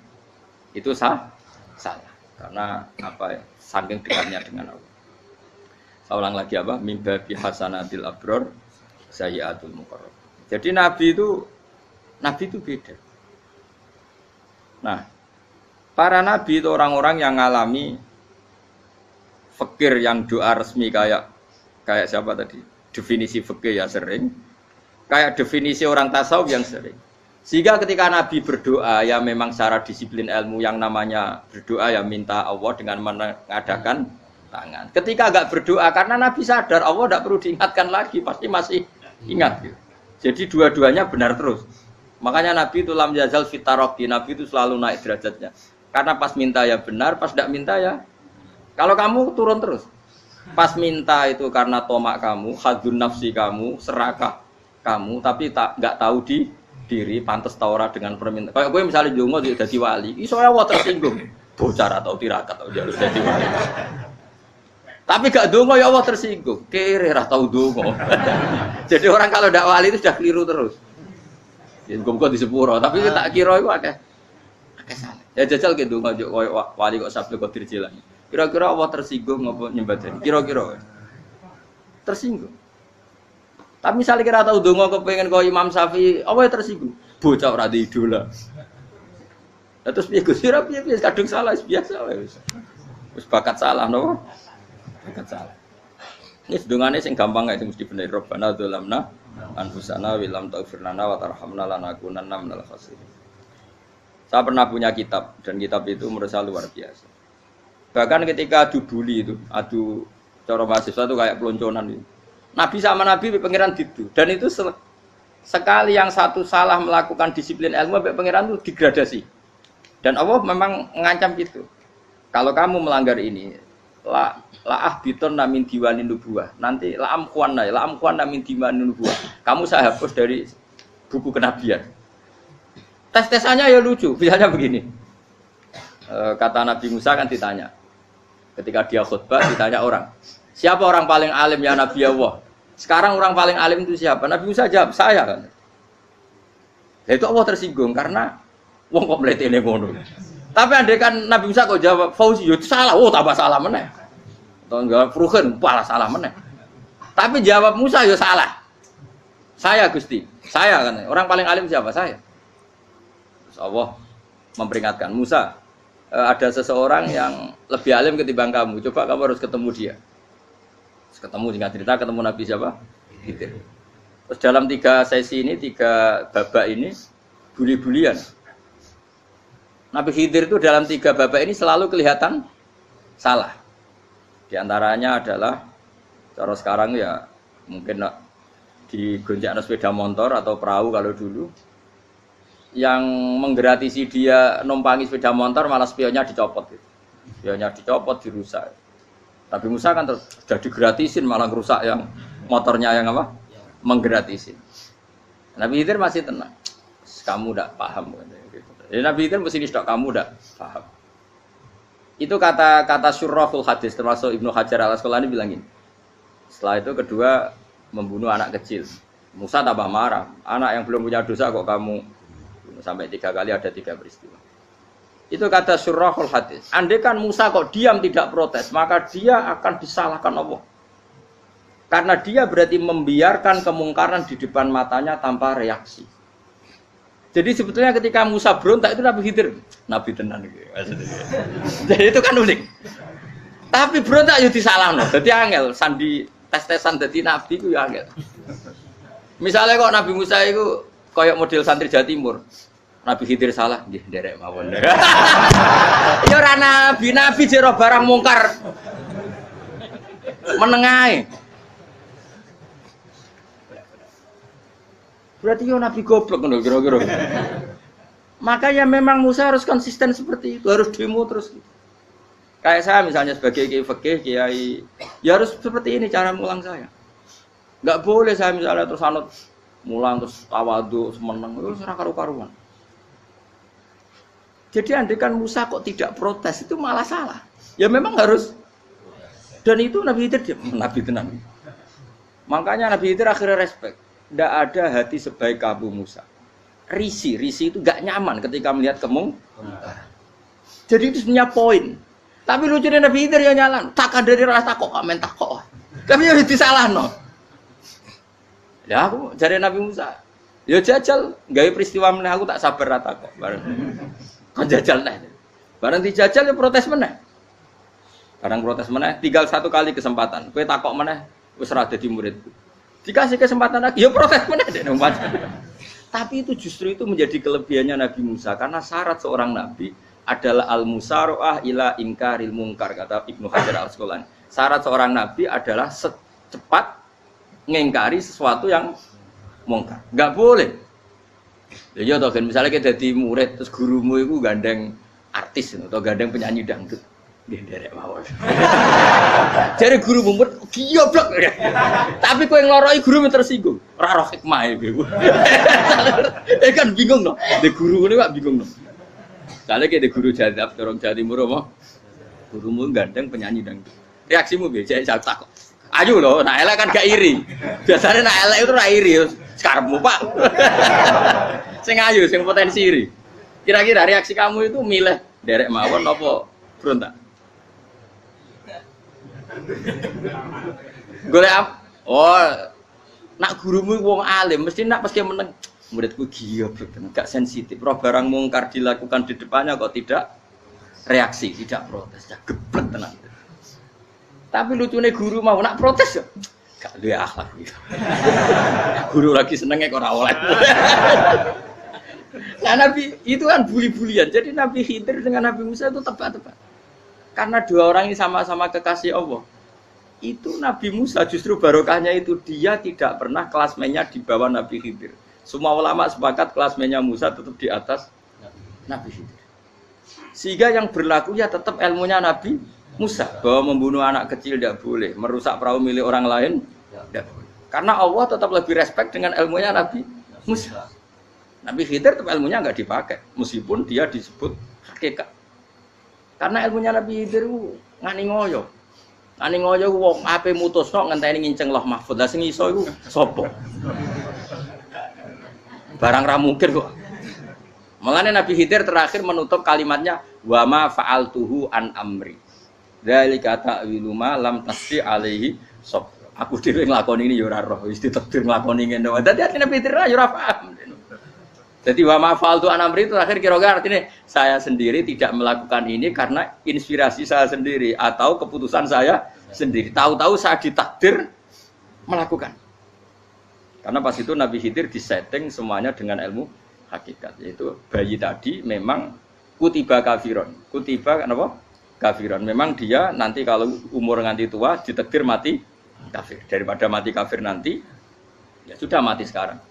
itu salah, karena apa ya, saking dekatnya dengan Allah. Saya ulang lagi apa, mimba bi hasanatil abror sayyi'atul muqarrab. Jadi nabi itu beda. Nah, para nabi itu orang-orang yang ngalami fikir yang doa resmi kayak siapa tadi, definisi fikir ya sering, kayak definisi orang tasawuf yang sering. Sehingga ketika Nabi berdoa, ya memang secara disiplin ilmu yang namanya berdoa ya minta Allah dengan mengadakan tangan. Ketika enggak berdoa, karena Nabi sadar Allah tidak perlu diingatkan lagi, pasti masih ingat. Gitu. Jadi dua-duanya benar terus. Makanya Nabi itu lam yazal fitaroki, Nabi itu selalu naik derajatnya. Karena pas minta ya benar, pas tidak minta ya. Kalau kamu turun terus. Pas minta itu karena tomak kamu, hadun nafsi kamu, serakah kamu, tapi nggak tahu diri pantas taura dengan permintaan. Kayak gue misalnya jongo jadi wali, iso Allah tersinggung. Bocah atau tirakat atau harus jadi wali. Tapi gak dongo ya Allah tersinggung. Kere ra tau dongo. Jadi orang kalau ndak wali itu sudah keliru terus. Ya muga di sepuro, tapi tak kira iku akeh salah. Ya jajal ke dongo koyo wali kok Sabtu Qadir Jilani. Kira-kira Allah tersinggung ngopo nyembadani? Kira-kira tersinggung. Tapi misalnya kira tahu dongo kepengen kau Imam Syafi'i, apa yang tersinggung? Bocah ora di idola. Terus piye Gus? Piye kadung salah biasa wae. Wis bakat salah no? Bakat salah. Ini sedungane sing gampang ae mesti bener Rabbana dzalamna anfusana wa lam taghfir lana wa tarhamna lanakunanna minal khasirin. Saya pernah punya kitab dan kitab itu menurut saya luar biasa. Bahkan ketika adu bully itu, adu cara mahasiswa itu kayak pelonconan itu. Nabi sama Nabi pangeran itu, dan itu sekali yang satu salah melakukan disiplin ilmu, pangeran itu degradasi. Dan Allah memang mengancam gitu. Kalau kamu melanggar ini, la biton namin diwanin nubuah. Nanti la amkuan namin diwanin nubuah. Kamu saya hapus dari buku kenabian. Tes-tesannya ya lucu. Misalnya begini. Kata Nabi Musa kan ditanya. Ketika dia khutbah ditanya orang. Siapa orang paling alim ya Nabi Allah? Sekarang orang paling alim itu siapa? Nabi Musa jawab, saya kan. Ya itu Allah tersinggung karena wong kok mletene ngono. Tapi andai kan Nabi Musa kok jawab Fauzi, itu salah. Oh, tambah salah meneh. Atau enggak Fruhen, malah salah meneh. Tapi jawab Musa ya salah. Saya Gusti, saya kan. Orang paling alim siapa? Saya. Terus Allah memperingatkan Musa, ada seseorang yang lebih alim ketimbang kamu. Coba kamu harus ketemu dia. Ketemu singkat cerita ketemu Nabi siapa? Khidir. Terus dalam 3 sesi ini, 3 babak ini buli-bulian. Nabi Khidir itu dalam 3 babak ini selalu kelihatan salah. Di antaranya adalah cara sekarang ya mungkin di gonjak sepeda motor atau perahu kalau dulu yang menggratisi dia numpangi sepeda motor malah spionnya dicopot. Spionnya dicopot, dirusak. Nabi Musa kan sudah digratisin malah rusak yang motornya yang apa? Menggratisin. Nabi Khidir masih tenang. Kamu tidak paham. Jadi Nabi Khidir mesti tidak kamu tidak paham. Itu kata syurrahul hadis termasuk Ibnu Hajar Al-Asqalani bilang gini. Setelah itu kedua membunuh anak kecil. Musa tambah marah. Anak yang belum punya dosa kok kamu sampai 3 kali ada 3 peristiwa. Itu kata syurrahul hadis. Andai kan Musa kok diam tidak protes, maka dia akan disalahkan Allah. Karena dia berarti membiarkan kemungkaran di depan matanya tanpa reaksi. Jadi sebetulnya ketika Musa berontak itu Nabi Khidir, Nabi tenan gitu. Jadi itu kan unik. Tapi berontak yo disalahno. Dadi angel sandi tes-tesan dadi nabi ku yo angel. Misalnya kok Nabi Musa itu koyok model santri Jawa Timur. Nabi Khidir salah, nggih nderek mawon. Ya ora nabi jero barang mungkar. Menengae. Berarti yo nabi goblok ngono kira-kira. Makanya memang Musa harus konsisten seperti itu, harus demo terus. Kayak saya misalnya sebagai kiai fikih, kiai ya harus seperti ini cara mulang saya. Enggak boleh saya misalnya terus anut mulang terus tawadhu semeneng itu ora karu-karuan. Jadi andai kan Musa kok tidak protes itu malah salah. Ya memang harus. Dan itu Nabi Khidir dia Nabi tenang. Makanya Nabi Khidir akhirnya respect. Tidak ada hati sebaik kamu Musa. Risi itu gak nyaman ketika melihat kemungkaran. Jadi itu sebenarnya poin. Tapi lucunya Nabi Khidir ya nyalan. Takkan dari rasa takok, amen takok. Tapi ya disalah no. Ya aku jadi Nabi Musa. Ya jajal, gawe peristiwa meneh aku tak sabar rata kok. Kan jajal neh. Barang dijajal ya protes meneh. Barang protes meneh, tinggal 1 kali kesempatan. Kowe takok meneh wis ora dadi muridku. Dikasih kesempatan lagi, ya protes meneh dek nang. Tapi itu justru itu menjadi kelebihannya Nabi Musa karena syarat seorang nabi adalah al-musara'ah ila inkaril munkar kata Ibnu Hajar Al-Asqalani. Syarat seorang nabi adalah secepat ngingkari sesuatu yang mungkar. Enggak boleh. Ya toh kan misalnya kita jadi murid terus gurumu itu gandeng artis atau gandeng penyanyi dangdut. Nggih nderek mawon. Jare guru mumet goblok. Tapi kowe ngloroi guru tersinggung. Ora roh hikmah iku. Kan bingung no. De guru ngene kok bingung no. Soale ki de guru jadab dorong Jawa Timur apa? Gurumu gandeng penyanyi dangdut. Reaksimu piye? Jek takok. Ayo lho, nak elek kan gak iri. Biasanya nak elek itu ora iri, sekarepmu Pak. Sing ayu, sing potensi iri. Kira-kira reaksi kamu itu milih derek mawon apa berontak? Golek oh, nak gurumu wong alim mesti nak pas meneng muridku goblok tenan, gak sensitif. Roh barang mungkar dilakukan di depannya kok tidak reaksi, tidak protes, ya geblek tenan. Tapi lucunya guru mau nak protes ya, gak duwe akhlak gitu. Guru lagi senengnya kok ora oleh. Nah Nabi itu kan buli-bulian. Jadi Nabi Khidir dengan Nabi Musa itu tepat-tepat. Karena 2 orang ini sama-sama kekasih Allah. Itu Nabi Musa justru barokahnya itu dia tidak pernah klasmennya di bawah Nabi Khidir. Semua ulama sepakat klasmennya Musa tetap di atas Nabi Khidir. Sehingga yang berlaku ya tetap ilmunya Nabi Musa, bahwa membunuh anak kecil tidak boleh, merusak perahu milik orang lain tidak boleh. Karena Allah tetap lebih respect dengan ilmunya Nabi Musa. Nabi Khidir tetap ilmunya nggak dipakai, meskipun dia disebut hakikat. Karena ilmunya Nabi Khidir ngani ngoyo. Ngani ngoyo wong ape mutusno ngenteni nginceng Lauh Mahfuz. Lah sing iso iku sapa? Barang ra mungkin kok. Mulane Nabi Khidir terakhir menutup kalimatnya wa ma fa'altuhu an amri. Dzalika ta'wilu ma lam tasdi alaihi sob. Aku dhewe nglakoni ini ya ora roh, wis ditakdir nglakoni ngene wae. Dadi artine Peter ya ora paham. Jadi wa ma fa'altu an amri itu akhir kira-kira artinya saya sendiri tidak melakukan ini karena inspirasi saya sendiri atau keputusan saya sendiri. Tahu-tahu saya ditakdir melakukan. Karena pas itu Nabi Khidir disetting semuanya dengan ilmu hakikat, yaitu bayi tadi memang kutiba kafiron. Kutiba apa? Kafiran. Memang dia nanti kalau umur nganti tua ditakdir mati kafir. Daripada mati kafir nanti ya sudah mati sekarang.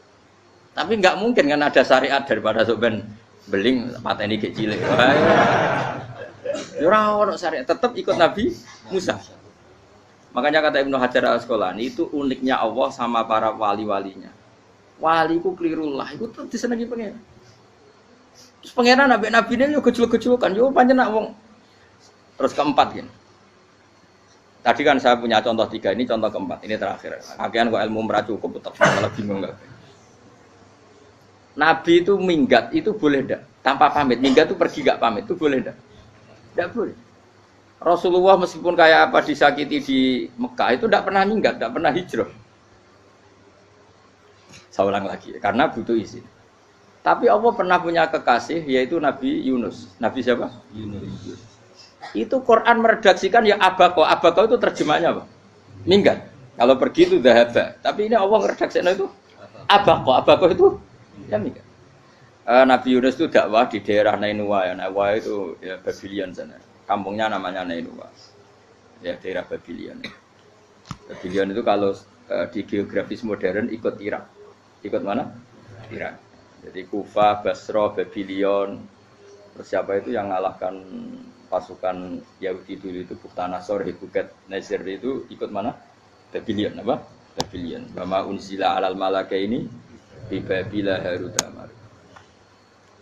Tapi enggak mungkin kan ada syariat daripada soben beling pateni gek cilik. Ya ora ono syariat, tetap ikut Nabi Musa. Makanya kata Ibnu Hajar Al-Asqalani itu uniknya Allah sama para wali-walinya. Wali ku kelirulah, itu tetap disenangi pengen. Terus pengenan nabi ini yo gejol-gejolokan, yo pancen nak wong. Terus keempat gini. Tadi kan saya punya contoh 3, ini contoh keempat, ini terakhir. Akhirnya kok ilmu merah cukup, tetap malah bingung nggak? Nabi itu minggat itu boleh ndak? Tanpa pamit, minggat itu pergi nggak pamit itu boleh ndak? Ndak boleh. Rasulullah meskipun kayak apa disakiti di Mekah itu ndak pernah minggat, ndak pernah hijrah. Saya ulang lagi, karena butuh izin. Tapi Allah pernah punya kekasih, yaitu Nabi Yunus. Nabi siapa? Yunus. Itu Quran meredaksikan ya abako. Abako itu terjemahnya apa? Minggat. Kalau pergi itu dahaba. Tapi ini Allah meredaksikan itu abako. Abako itu ya minggat. Nabi Yunus itu dakwah di daerah Nainua. Ya. Nainua itu ya Babylon sana. Kampungnya namanya Nainua. Ya daerah Babylon. Babylon itu kalau di geografis modern ikut Irak. Ikut mana? Irak. Jadi Kufah, Basra, Babylon. Terus siapa itu yang ngalahkan pasukan Yahudi dulu itu Buktanasor, Hebuket, Nasir itu ikut mana? Babylon apa? Babylon. Bama unzila alal malaka ini di Babila Harudamar.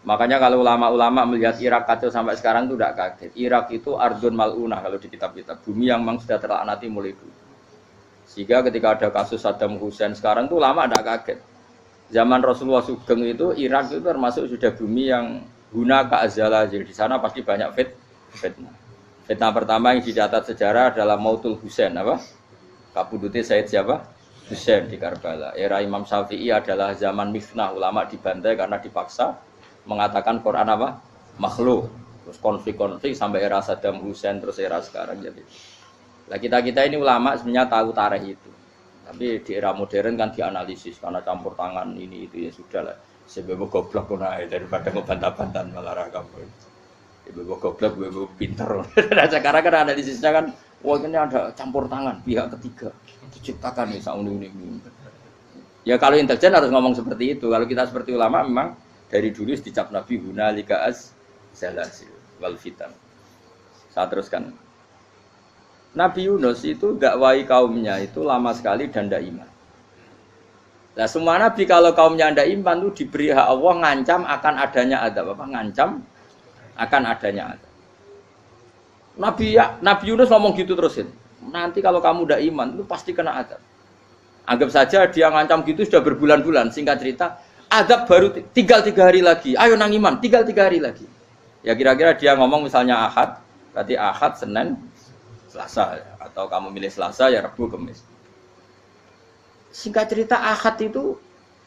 Makanya kalau ulama-ulama melihat Irak kacau sampai sekarang itu tidak kaget. Irak itu ardun mal'unah kalau di kitab-kitab. Bumi yang memang sudah terlaknati mulai dulu. Sehingga ketika ada kasus Saddam Hussein sekarang itu ulama tidak kaget. Zaman Rasulullah Sugeng itu Irak itu termasuk sudah bumi yang guna keazala. Jadi di sana pasti banyak fitnah. Fitnah pertama yang dicatat sejarah adalah Mautul Husain apa? Kabudutnya Said siapa? Husain di Karbala. Era Imam Syafi'i adalah zaman mifnah, ulama dibantai karena dipaksa mengatakan Quran apa? Makhluk. Terus konflik-konflik sampai era Saddam Hussein terus era sekarang jadi. Lah kita ini ulama sebenarnya tahu tarikh itu. Tapi di era modern kan dianalisis karena campur tangan ini itu ya sudah lah. Sebab goblok kena daripada ngebantah-bantahan malah kamu. Ibu goblok, ibu pinter. Nah, sekarang kan analisisnya kan, wah ini ada campur tangan pihak ketiga diciptakan nih sauni ini. Ya kalau intelijen harus ngomong seperti itu. Kalau kita seperti ulama memang dari dulu dicap Nabi hunalika az-zalasil wal fitan. Saya teruskan. Nabi Yunus itu dakwai kaumnya itu lama sekali dan tidak iman. Nah semua nabi kalau kaumnya tidak iman itu diberi hak Allah ngancam akan adanya azab apa? Ngancam akan adanya azab. Nabi Yunus ngomong gitu terusin. Nanti kalau kamu tidak iman itu pasti kena azab. Anggap saja dia ngancam gitu sudah berbulan-bulan. Singkat cerita, azab baru tinggal 3 hari lagi. Ayo nang iman, tinggal 3 hari lagi. Ya kira-kira dia ngomong misalnya Ahad, berarti Ahad, Senin, Selasa, atau kamu milih Selasa ya Rabu, Kamis. Singkat cerita Ahad itu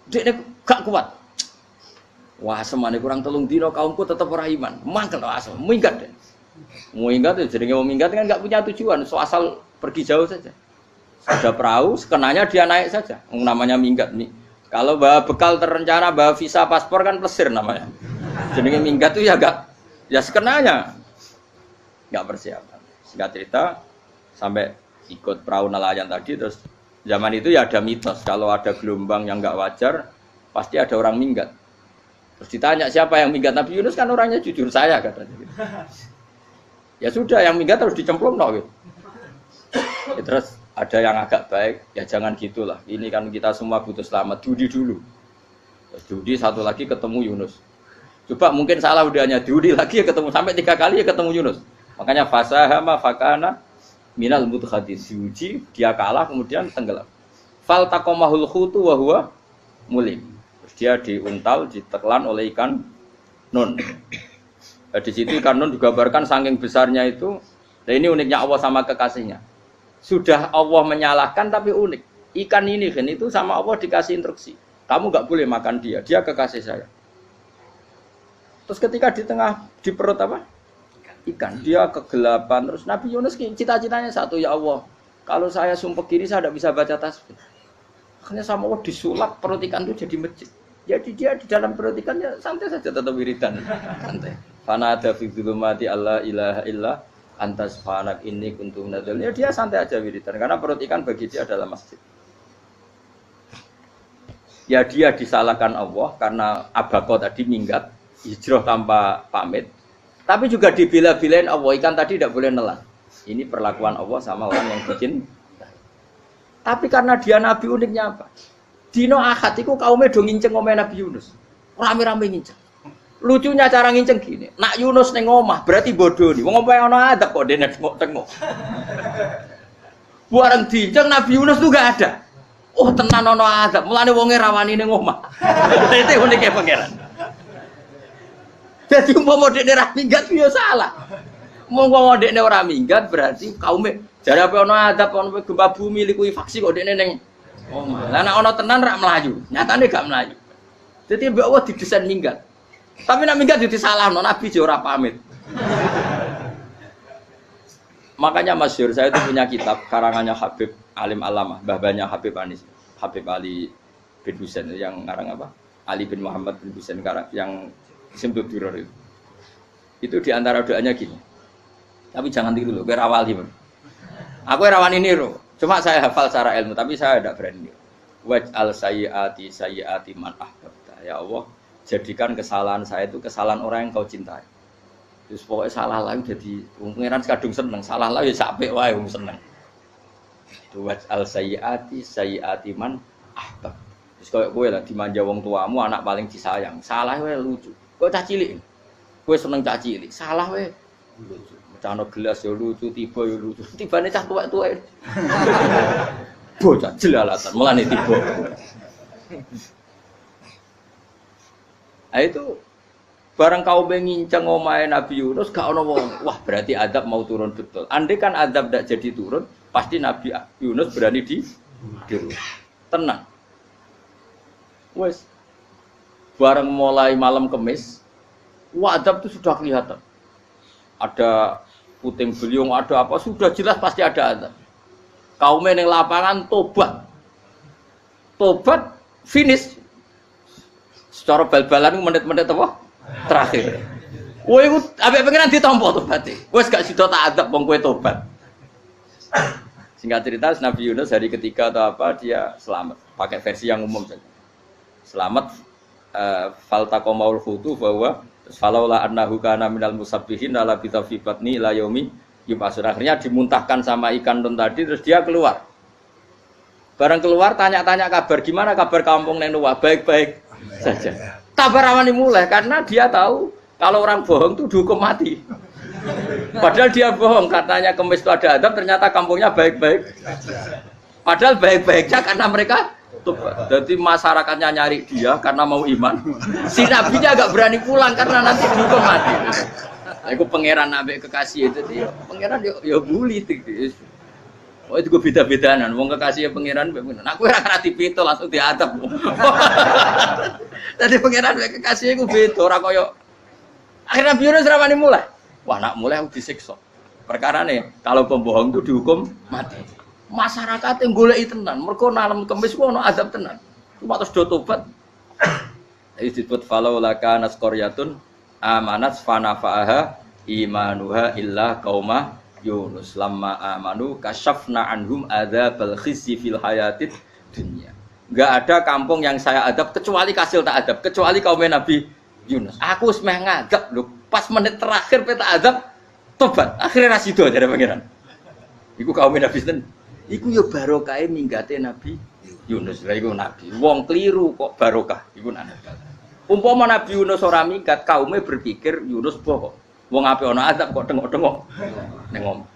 dia gak kuat. Wah semane kurang 3 dino kaumku tetap ora iman. Mangkel asal, minggat deh. Mau minggat ya jadi mau minggat kan gak punya tujuan, so asal pergi jauh saja. Sudah perahu, sekenanya dia naik saja. Namanya minggat nih. Kalau bawa bekal terencana, bawa visa, paspor kan plesir namanya. Jadi minggat itu ya gak, ya sekenanya gak persiapan. Singkat cerita sampai ikut perahu nelayan tadi terus zaman itu ya ada mitos kalau ada gelombang yang nggak wajar pasti ada orang minggat. Terus ditanya siapa yang minggat Nabi Yunus kan orangnya jujur saya katanya. Ya sudah yang minggat harus dicemplung gitu. Ya, terus ada yang agak baik ya jangan gitulah. Ini kan kita semua butuh selamat. Dudi dulu. Terus Dudi satu lagi ketemu Yunus. Coba mungkin salah udahnya Dudi lagi ya ketemu sampai 3 kali ya ketemu Yunus. Makanya fasahama fakana minal mudkhadin diuji dia kalah kemudian tenggelam. Fal taqamahul khutu wa huwa mulim. Terus dia diuntal ditelan oleh ikan nun. Nah, di situ ikan nun digambarkan saking besarnya itu. Nah ini uniknya Allah sama kekasihnya. Sudah Allah menyalahkan tapi unik. Ikan ini kan itu sama Allah dikasih instruksi. Kamu nggak boleh makan dia. Dia kekasih saya. Terus ketika di tengah di perut apa? Ikan, dia kegelapan. Terus Nabi Yunus cita-citanya satu, ya Allah kalau saya sumpah kiri saya tidak bisa baca tasbih. Akhirnya sama Allah disulap perut ikan itu jadi masjid. Jadi dia di dalam perut ikannya santai saja tetap wiridan. Santai. Fana ada fi dzulumati alla ilaha illa anta subhanak inni kuntu minadz dzalimin. Ya dia santai aja wiridan karena perut ikan bagi dia adalah masjid. Ya dia disalahkan Allah karena abako tadi minggat, hijrah tanpa pamit. Tapi juga dibela-belain Allah, ikan tadi tidak boleh nelan. Ini perlakuan Allah sama orang yang bikin. Tapi karena dia nabi uniknya apa? Dino Ahad iku kaume do nginceng omahe Nabi Yunus. Rame-rame nginceng. Lucunya cara nginceng gini, nak Yunus ning omah berarti bodoh nih. Wong omahe ana adab kok dene tengok-tengok. Bareng dinceng Nabi Yunus tuh gak ada. Oh tenan ana adab, mulane wonge rawani ning omah. Itu unike pangeran. Jadi umpama dekne ra minggat ya salah. Umpama dekne ora minggat berarti kaume jare apa ana adab ana gempa bumi likuifaksi kok dekne ning omah. Lah nek ana tenan ra mlayu, nyatane gak mlayu. Dadi mbok Allah didesain minggat. Tapi nak minggat jadi salah, Nabi ora pamit. Makanya masyhur saya itu punya kitab karangannya Habib Alim Alamah, mbah-mbahnya Habib Anis, Habib Ali bin Husain yang ngarang apa? Ali bin Muhammad bin Husain yang disebut Duror itu. Itu diantara doanya gini. Tapi jangan tiru loh, biar awal gimana. Aku rawan ini loh. Cuma saya hafal secara ilmu, tapi saya tidak berani. Waj'al sayyiati man ahbabta. Ya Allah, jadikan kesalahan saya itu kesalahan orang yang kau cintai. Terus pokoknya salah lagi jadi pengiran kadung seneng, salah lagi sampai wae wong seneng. Waj'al sayyiati man ahbab. Terus koyo kowe lah dimanja wong tuamu, anak paling disayang. Salah wae lucu. Kok cah cilik. Kowe seneng cah cilik, salah wae lucu. Mecano gelas ya lucu, tiba ya lucu. Tibane cah tuwek-tuwek. Bocah jelalatan, mulane tiba. Nah itu barang kau mengincang omahe Nabi Yunus gak ono wong. Wah, berarti adab mau turun betul. Andai kan adab tidak jadi turun, pasti Nabi Yunus berani di tenang. Wes. Barang mulai malam Kamis, wah adab itu sudah kelihatan. Ada puting beliung, ada apa sudah jelas pasti ada adab. Kaum yang lapangan tobat. Tobat finish. Secara bal-balan menit-menit apa? Terakhir. Woi, ambek pengiran ditampa tobaté. Wes gak sida tak adab wong kowe tobat. Singkat cerita Nabi Yunus hari ketiga atau apa dia selamat. Pakai versi yang umum saja. Selamat faltaqamaul hutu bahwa falaula annahu kana minal musabbihin la bi tafibatni la yaumi yub'atsun. Akhirnya dimuntahkan sama ikan ton tadi terus dia keluar. Barang keluar tanya-tanya kabar gimana kabar kampung Nenuwa, baik-baik saja. Tabar awani mulai karena dia tahu kalau orang bohong itu dihukum mati. Padahal dia bohong katanya Kemis itu ada adab, ternyata kampungnya baik-baik. Padahal baik-baiknya karena mereka jadi masyarakatnya nyari dia karena mau iman. Si nabinya agak berani pulang karena nanti dihukum mati. Aku pangeran nabi kekasih itu dia pangeran ya bully gitu. Oh itu gue beda-bedaan, wong kekasih pangeran, aku ora dipito langsung diadab. Tadi pangeran kekasih gue beda, ora koyo. Akhirnya Nabi Yunus rawani mulai. Wah nak mulai aku disiksa. Perkara nih, kalau pembohong itu dihukum mati. Masyarakat yang goleki tenan, mergo nalem Kemis ku ono adab tenan. Cuma terus do tobat. Jadi disebut falau laka nasqaryatun amanat fanafa'aha imanuha illa qauma Yunus lamma amanu kasyafna anhum adzabal khizyi fil hayatid dunya. Enggak ada kampung yang saya adab kecuali kasil tak adab, kecuali kaum Nabi Yunus. Aku wis meh ngadab lho, pas menit terakhir peta adab tobat. Akhirnya ra sida jare pangeran. Iku kaum Nabi sinten? Iku ya barokah minggate Nabi Yunus. Lah iku nabi. Wong kliru kok barokah iku nabi. Umpama Nabi Yunus ora minggat, kaume berpikir Yunus bohong. Wong ape ana adab kok tengok-tengok ning omah.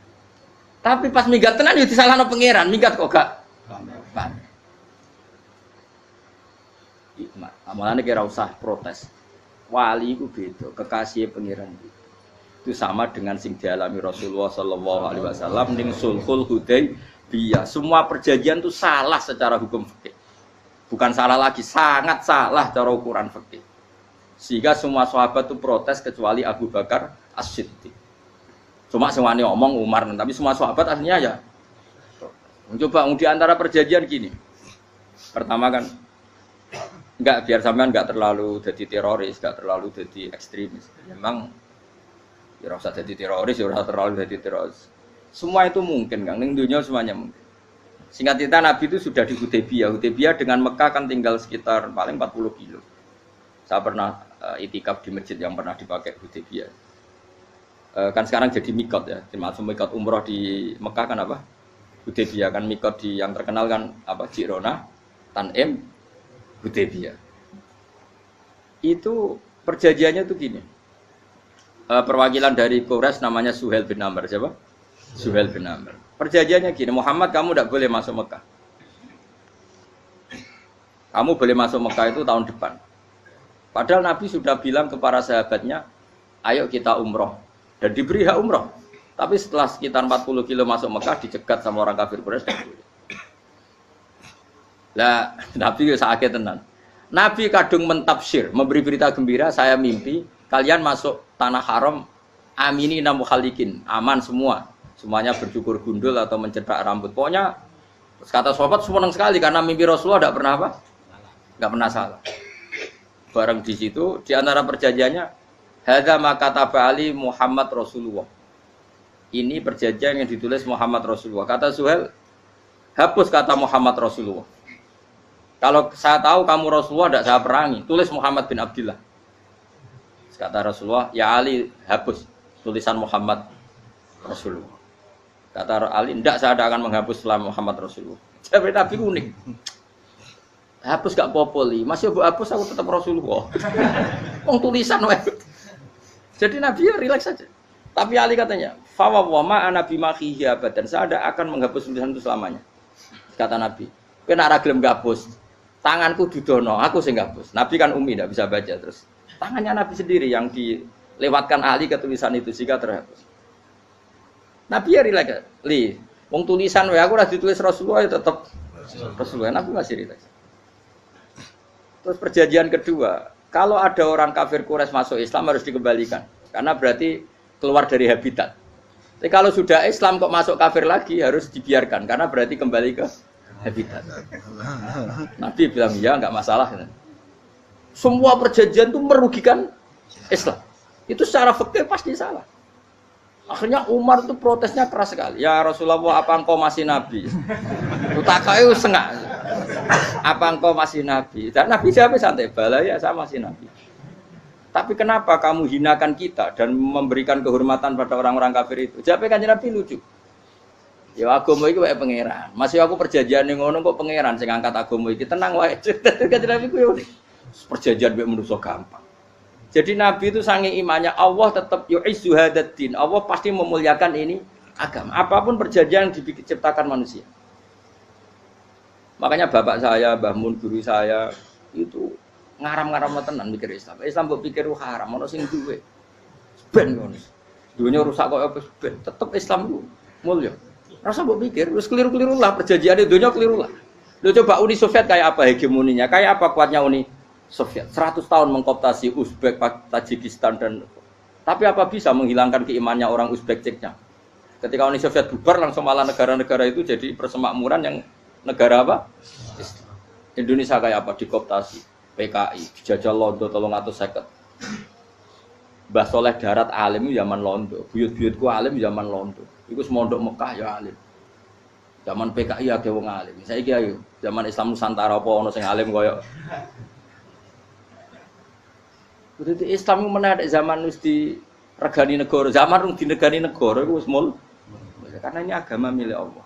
Tapi pas minggat tenan yo disalahno pangeran, minggat kok gak paham. Hikmah. Amalane kira usah protes. Wali iku beda, kekasih pangeran itu sama dengan sing dialami Rasulullah sallallahu alaihi wasallam ning Sulhul Hudaybiyah. Semua perjanjian itu salah secara hukum fikih. Bukan salah lagi, sangat salah cara ukuran fikih. Sehingga semua sahabat itu protes kecuali Abu Bakar As-Siddiq. Cuma semuanya ngomong Umar, tapi semua sahabat aslinya ya. Coba di antara perjanjian gini. Pertama kan enggak biar sampean enggak terlalu jadi teroris, enggak terlalu jadi ekstremis. Memang ya ora usah jadi teroris, ya ora terlalu jadi teroris. Semua itu mungkin, Kang. Ning dunia semuanya mungkin. Singkat cerita Nabi itu sudah di Hudaybiyah. Hudaybiyah dengan Mekah kan tinggal sekitar paling 40 kilo. Saya pernah itikaf di masjid yang pernah dipakai Hudaybiyah. Kan sekarang jadi mikot ya, termasuk mikot umroh di Mekah kan apa? Hudaybiyah kan mikot di yang terkenal kan apa Jirona, Tanim, Hudaybiyah. Itu perjanjiannya tuh gini. Perwakilan dari Quraisy namanya Suhail bin Amr, siapa? Suhail bin Amr. Perjanjiannya gini, Muhammad kamu tidak boleh masuk Mekah. Kamu boleh masuk Mekah itu tahun depan. Padahal Nabi sudah bilang kepada sahabatnya, ayo kita umroh. Dan diberi hak umroh. Tapi setelah sekitar 40 kilo masuk Mekah, dicegat sama orang kafir Quraisy. Lah, Nabi sakit tenan. Nabi kadung mentafsir, memberi berita gembira, saya mimpi kalian masuk tanah haram aminina mukhalikin, aman semua. Semuanya bercukur gundul atau mencetak rambut. Pokoknya kata sahabat senang sekali karena mimpi Rasulullah tidak pernah apa? Enggak pernah salah. Bareng di situ di antara perjanjiannya hadza ma kataba ali Muhammad Rasulullah. Ini perjanjian yang ditulis Muhammad Rasulullah. Kata Suhail, hapus kata Muhammad Rasulullah. Kalau saya tahu kamu Rasulullah tidak saya perangi, tulis Muhammad bin Abdullah. Kata Rasulullah, ya Ali hapus tulisan Muhammad Rasulullah. Kata Ali, tidak saya akan menghapus setelah Muhammad Rasulullah. Jadi Nabi unik. Hapus gak popoli, masih hapus aku tetap Rasulullah. Wong tulisan wae. Jadi Nabi ya rileks saja. Tapi Ali katanya, fa wa ma ana bimakhihi abadan. Saya tidak akan menghapus tulisan itu selamanya. Kata Nabi, kowe nek ora gelem hapus, tanganku dudono, aku sing hapus. Nabi kan umi tidak bisa baca terus. Tangannya Nabi sendiri yang dilewatkan Ali ke tulisan itu sehingga terhapus. Nabi ya rileks. Wong tulisan wae aku ora ditulis Rasulullah ya tetap Rasulullah. Nabi masih rileks. Terus perjanjian kedua, kalau ada orang kafir Quraisy masuk Islam harus dikembalikan karena berarti keluar dari habitat. Tapi kalau sudah Islam kok masuk kafir lagi harus dibiarkan karena berarti kembali ke habitat. Nabi bilang ya nggak masalah. Semua perjanjian itu merugikan Islam. Itu secara fikih pasti salah. Akhirnya Umar itu protesnya keras sekali. Ya Rasulullah, apa engkau masih Nabi? Utakai sengak. Apa engkau masih Nabi? Dan Nabi jawab santai, bala ya saya masih Nabi. Tapi kenapa kamu hinakan kita dan memberikan kehormatan pada orang-orang kafir itu? Jawabnya kan Nabi lucu. Ya agama iki wae pangeran. Masih aku perjanjian ning ngono kok pangeran sing ngangkat agama iki tenang wae. Kan Nabi ku yo perjanjian mek manusa gampang. Jadi Nabi itu saking imannya Allah tetap yu'izzu hadaddin. Allah pasti memuliakan ini agama. Apapun perjanjian yang diciptakan manusia. Makanya bapak saya, Mbah Mun guru saya itu ngaram-ngaram tenan mikir Islam. Islam mbok pikir haram, ono sing duwe. Ben ngono. Dunya rusak kok apa ben. Tetep Islam ku mulya. Rasa mbok pikir wis keliru-keliru lah perjanjiane dunya keliru lah. Lho coba Uni Soviet kayak apa hegemoninya? Kayak apa kuatnya Uni Soviet? 100 tahun mengkooptasi Uzbek, Tajikistan dan tapi apa bisa menghilangkan keimannya orang Uzbek Ceknya? Ketika Uni Soviet bubar langsung malah negara-negara itu jadi persemakmuran yang negara apa? Indonesia kayak apa? Dikooptasi PKI, dijajah Londo 350. Mbah Soleh Darat alim zaman Londo, buyut-buyutku alim zaman Londo. Iku semondok Mekah ya alim. Zaman PKI akeh wong alim. Saiki ayo, zaman Islam Nusantara apa ono sing alim koyo. Kudu Islam ku menawa zaman wis diregani negara, zaman rung dinegani negara iku wis mul. Karena ini agama milik Allah.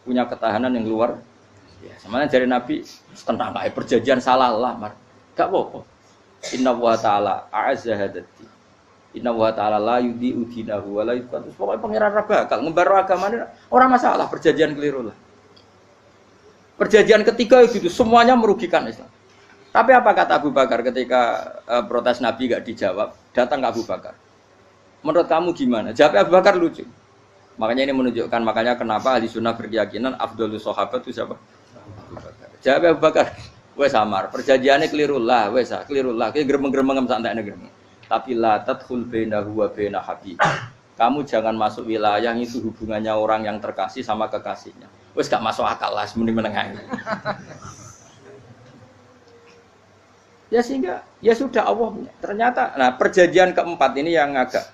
Punya ketahanan yang luar ya, sebenarnya dari Nabi tentang kayak perjanjian salah lah, mar. Gak apa-apa. Inna wa ta'ala a'azza hadati. Inna wa ta'ala la yudhi'u dinahu wa la yudhi'u. Pokoknya pangeran bakal ngembar agamanya orang masalah perjanjian keliru lah. Perjanjian ketiga itu semuanya merugikan Islam. Tapi apa kata Abu Bakar ketika protes Nabi gak dijawab, datang ke Abu Bakar. Menurut kamu gimana? Jawab Abu Bakar lucu. Makanya ini menunjukkan makanya kenapa ahli sunnah berkeyakinan afdhalus sahabat itu siapa? Abu Bakar. Jawab Abu Bakar, wes samar, perjanjiannya keliru lah, wes keliru lah, kita gremeng-gremeng santai gremeng. Tapi la tadkhul bainahu wa baina habib. Kamu jangan masuk wilayah itu hubungannya orang yang terkasih sama kekasihnya. Wes gak masuk akal lah, mending menengah. Ya sehingga ya sudah Allah punya. Ternyata, nah perjanjian keempat ini yang agak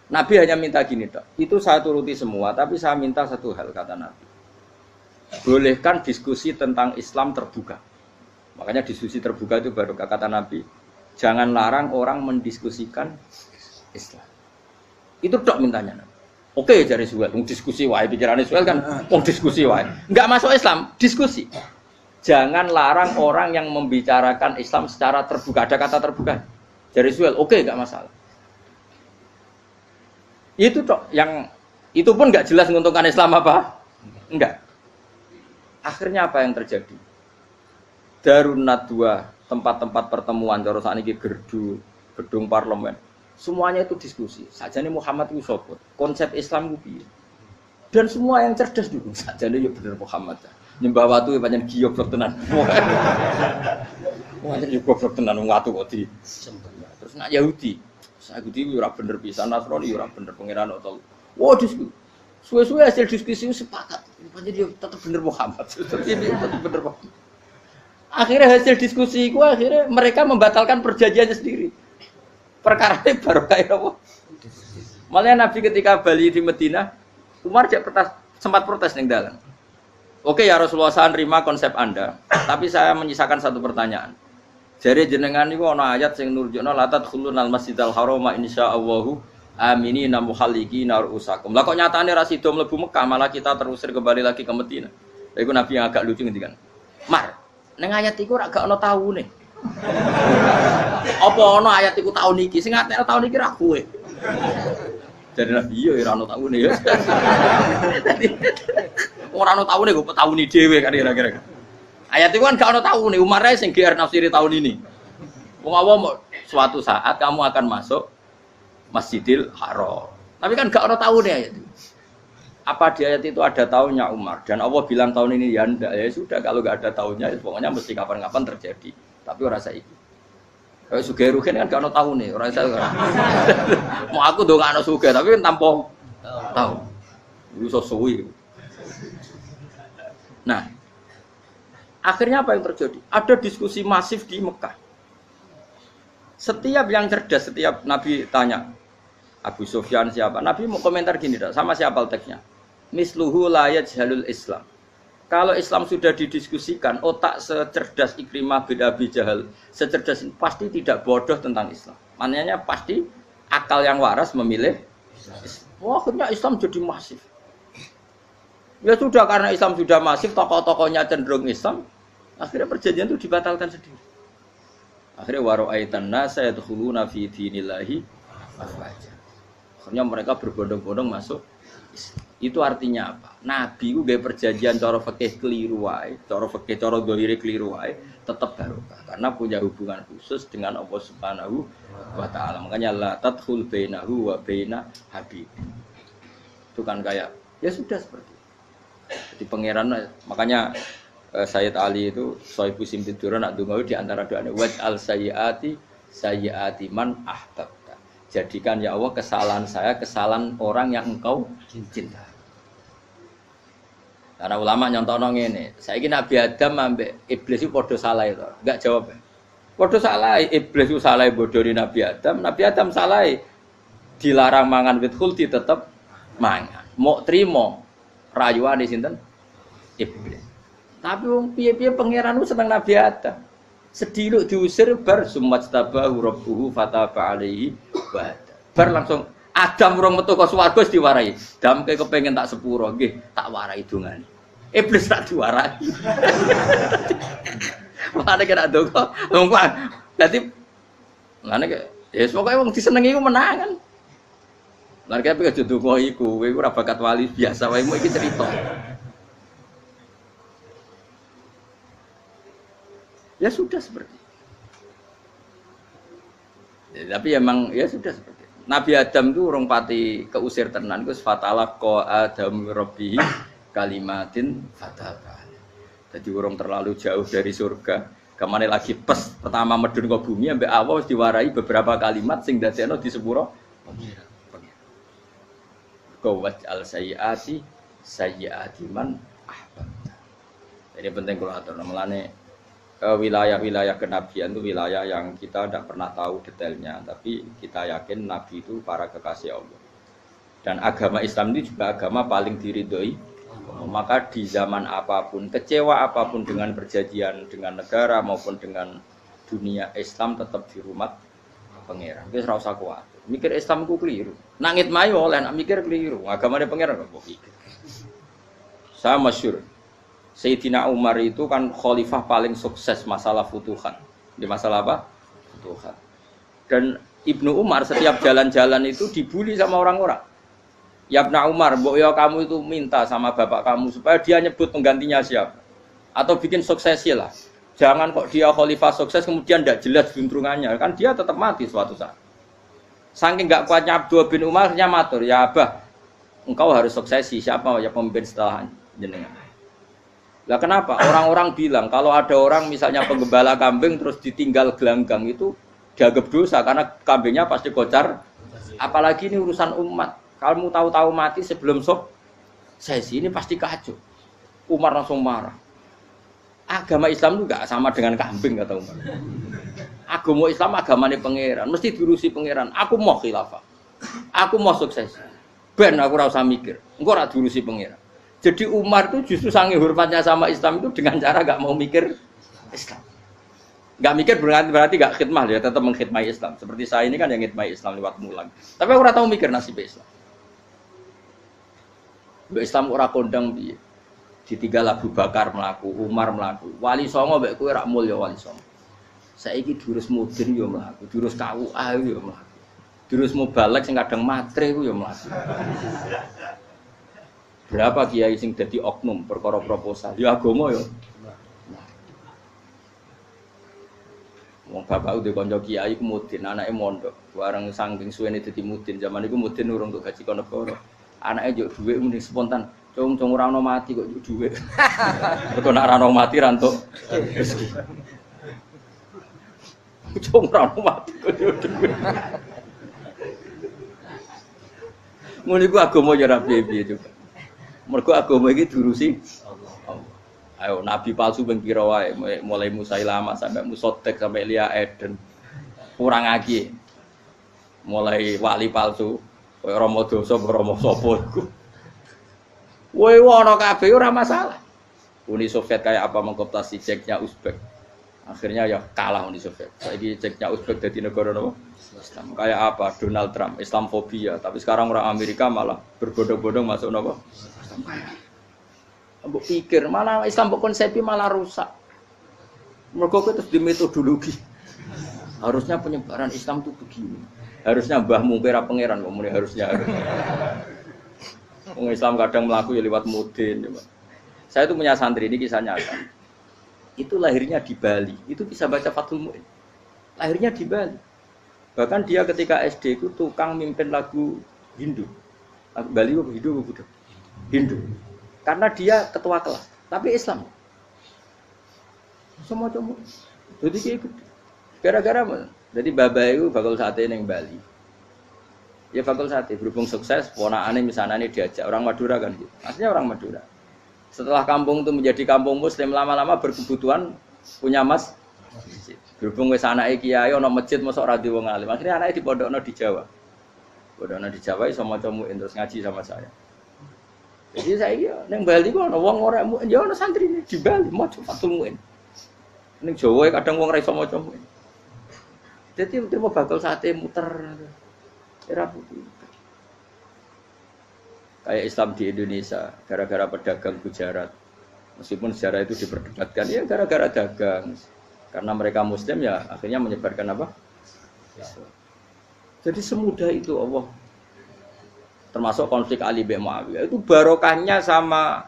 Nabi hanya minta gini, Dok. Itu saya turuti semua, tapi saya minta satu hal, kata Nabi. Bolehkan diskusi tentang Islam terbuka. Makanya diskusi terbuka itu baru kata Nabi. Jangan larang orang mendiskusikan Islam. Itu Dok mintanya Nabi. Oke jari Suhail, diskusi wae pikirannya Suhail kan, diskusi wae. Enggak masuk Islam, diskusi. Jangan larang orang yang membicarakan Islam secara terbuka. Ada kata terbuka. Jari Suhail, oke enggak masalah. Itu tok yang itu pun enggak jelas menguntungkan Islam apa? Enggak. Akhirnya apa yang terjadi? Darun Nadwa, tempat-tempat pertemuan cara sakniki gerdu, gedung parlemen. Semuanya itu diskusi. Sajane Muhammad itu sapa? Konsep Islam ku piye? Dan semua yang cerdas dulu sajane ya bener Muhammad. Nyembah watu ya pancen goblok tenan. Wah, jadi goblok tenan wong watu kok di. Terus nak Yahudi. Yahudi ora bener pisan, Nasrani ora bener pangeran atau. Wah, diskusi. Suwe-suwe hasil diskusi sepakat. Pancen dia tetap bener Muhammad. Tetap bener Muhammad. Akhirnya hasil diskusi itu akhirnya mereka membatalkan perjanjiannya sendiri. Perkara ini baru kayak apa? Malah Nabi ketika balik di Madinah, Umar sempat protes ning dalam. Oke ya Rasulullah, saya nerima konsep Anda, tapi saya menyisakan satu pertanyaan. Jadi jenengan niku ana ayat sing nurjukna la tadkhulunal masjidal harama insyaallahu aminina muhallikina ru'usakum. Lah kok nyatane ra sida mlebu Mekah, malah kita terusir kembali lagi ke Madinah. Lha iku Nabi yang agak lucu ngendikan. Mar, ning ayat iku ra gak ana taune. Apa ono ayat iku tahun iki sing ngatene tahun iki ra kowe. Jadi Nabi yo ora ono taune ya. Ora ono taune kok tahun iki dhewe kira-kira. Ayat iku kan gak ono taune, Umar ae sing GR nafsiri tahun ini. Wong awam suatu saat kamu akan masuk Masjidil Haram. Tapi kan gak ono taune ayat itu. Apa di ayat itu ada tahunnya Umar dan Allah bilang tahun ini ya ndak, ya sudah kalau gak ada tahunnya ya pokoknya mesti kapan-kapan terjadi. Tapi ora saiki. Kayak sugih rugen kan gak ono taune, ora iso. Mau aku ndongakno sugih tapi kan tanpa tahu. Iso suwi. Nah, akhirnya apa yang terjadi? Ada diskusi masif di Mekah. Setiap yang cerdas, setiap Nabi tanya, Abu Sufyan siapa? Nabi mau komentar gini, sama siapa teksnya? Misluhu la yajhalul Islam. Kalau Islam sudah didiskusikan, otak secerdas Ikrimah bin Abi Jahal, secerdas ini pasti tidak bodoh tentang Islam. Maknanya pasti akal yang waras memilih Islam. Wah, akhirnya Islam jadi masif. Ya sudah, karena Islam sudah masif, tokoh-tokohnya cenderung Islam, akhirnya perjanjian itu dibatalkan sendiri. Akhirnya waro'aitan nasa yadkhuluna fi dinillahi afwaja. Akhirnya mereka berbondong-bondong masuk Islam. Itu artinya apa? Nabi ku gawe perjanjian cara fikih keliru wae, cara fikih cara dzahire keliru wae, tetap barokah karena punya hubungan khusus dengan Allah Subhanahu wa taala. Makanya la tadkhul bainahu wa baina habib. Itu kan kayak ya sudah seperti itu. Jadi pangeran makanya Sayyid Ali itu Sohibu Simtiduran nak donga di antara doanya waj'al sayyiati man ahbabta. Jadikan ya Allah kesalahan saya kesalahan orang yang engkau cinta. Karena ulama nyontono ngene, saiki Nabi Adam ambek iblis itu padha salah itu. Enggak jawab. Padha salah, iblis itu salah bodoni Nabi Adam salah dilarang mangan wit khuldi tetep mangan. Mau trimo rayuane sinten? Iblis. Tapi wong piye-piye pangeran seneng Nabi Adam. Sediluk diusir bar sumajtabahu rabbuhu fataba alaihi wa bar langsung Adam urung metu ka swarga wis diwarai. Damke kepengin tak sepuro nggih, tak warai dongane. Iblis tak diwarai. Mane kena donga, wong kan. Dadi ngene ke ya pokoke wong disenengi ku menangan. Lan kaya pengen donga iku, kowe ora bakat wali biasa wae mu iki cerita. Ya sudah seperti itu. Ya, tapi emang ya sudah seperti itu. Nabi Adam itu urung pati keusir tenan iku fatalaqa Adam rabbihi kalimatin fataba. Jadi urung terlalu jauh dari surga. Kemana lagi pes pertama medun ke bumi ambek Allah wis diwarai beberapa kalimat sing dadekno di sepuro pengira. Qawat al sayyiati man ahbabta. Jadi penting kalau atur namanya wilayah-wilayah kenabian itu wilayah yang kita tidak pernah tahu detailnya, tapi kita yakin Nabi itu para kekasih Allah. Dan agama Islam ini juga agama paling diridhoi. Maka di zaman apapun, kecewa apapun dengan perjanjian dengan negara maupun dengan dunia, Islam tetap di rumah pangeran. Wis ora usah kuwatir. Mikir Islam ku keliru. Nangit mayu oleh nak mikir keliru. Agamane pangeran kok pikir. Saya masyhur. Sayyidina Umar itu kan khalifah paling sukses masalah futuhat. Di masalah apa? Futuhat. Dan Ibnu Umar setiap jalan-jalan itu dibully sama orang-orang. Ya Ibnu Umar, mbok ya kamu itu minta sama bapak kamu supaya dia nyebut penggantinya siapa. Atau bikin suksesi lah. Jangan kok dia khalifah sukses kemudian tidak jelas juntrungannya. Kan dia tetap mati suatu saat. Saking enggak kuatnya Abdul bin Umar akhirnya matur, ya Abah, engkau harus suksesi. Siapa ya pemimpin setelah jenengan? Lah kenapa? Orang-orang bilang kalau ada orang misalnya penggembala kambing terus ditinggal gelanggang itu dianggap dosa karena kambingnya pasti kocar. Apalagi ini urusan umat. Kamu tahu-tahu mati sebelum sesi ini pasti kacau. Umar langsung marah. Agama Islam itu enggak sama dengan kambing kata Umar. Agama Islam agamane pangeran, mesti diurusi pangeran. Aku mau khilafah. Aku mau sukses. Ben aku ora usah mikir. Engko ora diurusi pangeran. Jadi Umar itu justru saking hormatnya sama Islam itu dengan cara enggak mau mikir Islam. Enggak mikir berarti enggak khidmah ya, tetap mengkhidmati Islam. Seperti saya ini kan yang khidmati Islam lewat mulang. Tapi aku ora tahu mikir nasib Islam. Islam ora kondang piye. Ditinggal Abu Bakar mlaku, Umar mlaku. Wali songo mbek kowe rak mulya wali songo. Saiki durus mudin yo mlaku, durus KUA yo mlaku. Durus mubalek sing kadang matre ku yo mlaku. Berapa kiai sing dadi oknum perkara proposal? Ya agama yo. Wong bapak udah kanca kiai ku mudin, anake mondok. Bareng saking suwene dadi mudin, zaman iku mudin urung untuk gaji negara. Anake njuk dhuwit muni spontan. Cung ora ono mati kok njuk dhuwit. Mergo nek ora ono mati ra entuk rezeki. Cung ora ono mati kok njuk dhuwit. Ngono iku agama ya ra piye-piye juga. Mergo agama iki diurusi Allah. Ayo nabi palsu ben kira wae mulai Musailamah sampai Musotek sampai Lia Eden. Kurang lagi. Mulai wali palsu kaya Rama dosa Rama sapa iku. Woi ono kabeh ora masalah. Uni Soviet kayak apa mengkooptasi Ceknya Uzbek. Akhirnya ya kalah Uni Soviet. Saiki Ceknya Uzbek dadi negara napa? Islam. Kayak apa? Donald Trump, Islamfobia. Tapi sekarang orang Amerika malah berbondong-bondong masuk napa? Islam kaya. Mbok pikir malah Islam mbok konsepi malah rusak. Mergo terus di metodologi. Harusnya penyebaran Islam itu begini. Harusnya Mbah Mungkira pangeran kok muni harusnya. Wong Islam kadang melaku ya lewat mudin. Saya itu punya santri, ini kisah nyata. Itu lahirnya di Bali, itu bisa baca Fathul Mu'in. Lahirnya di Bali. Bahkan dia ketika SD itu tukang mimpin lagu Hindu. Bali apa Hindu apa Buddha? Hindu. Karena dia ketua kelas, tapi Islam. Semua cuma. Jadi kayak gitu. Gara-gara apa? Jadi bapak itu bakal sate neng Bali. Ya bakal sate berhubung sukses, ponakane misalnya diajak orang Madura kan gitu. Aslinya orang Madura. Setelah kampung itu menjadi kampung Muslim lama-lama berkebutuhan punya masjid. Berhubung wis anake kiai ana masjid mosok ora di wong alim. Akhirnya anake dipondokno di Jawa. Pondokno di Jawa iso maca muin terus ngaji sama saya. Jadi saya neng Bali kok ana wong ora muin, ya ana santri di Bali maca Fathul Muin. Ning Jawa kadang wong ora iso maca muin. Jadi terima bakal sate muter. Era putih. Kayak Islam di Indonesia, gara-gara pedagang Gujarat. Meskipun sejarah itu diperdebatkan, ya gara-gara dagang. Karena mereka Muslim ya akhirnya menyebarkan apa? Islam. Jadi semudah itu Allah. Termasuk konflik Ali bin Muawiyah. Itu barokahnya sama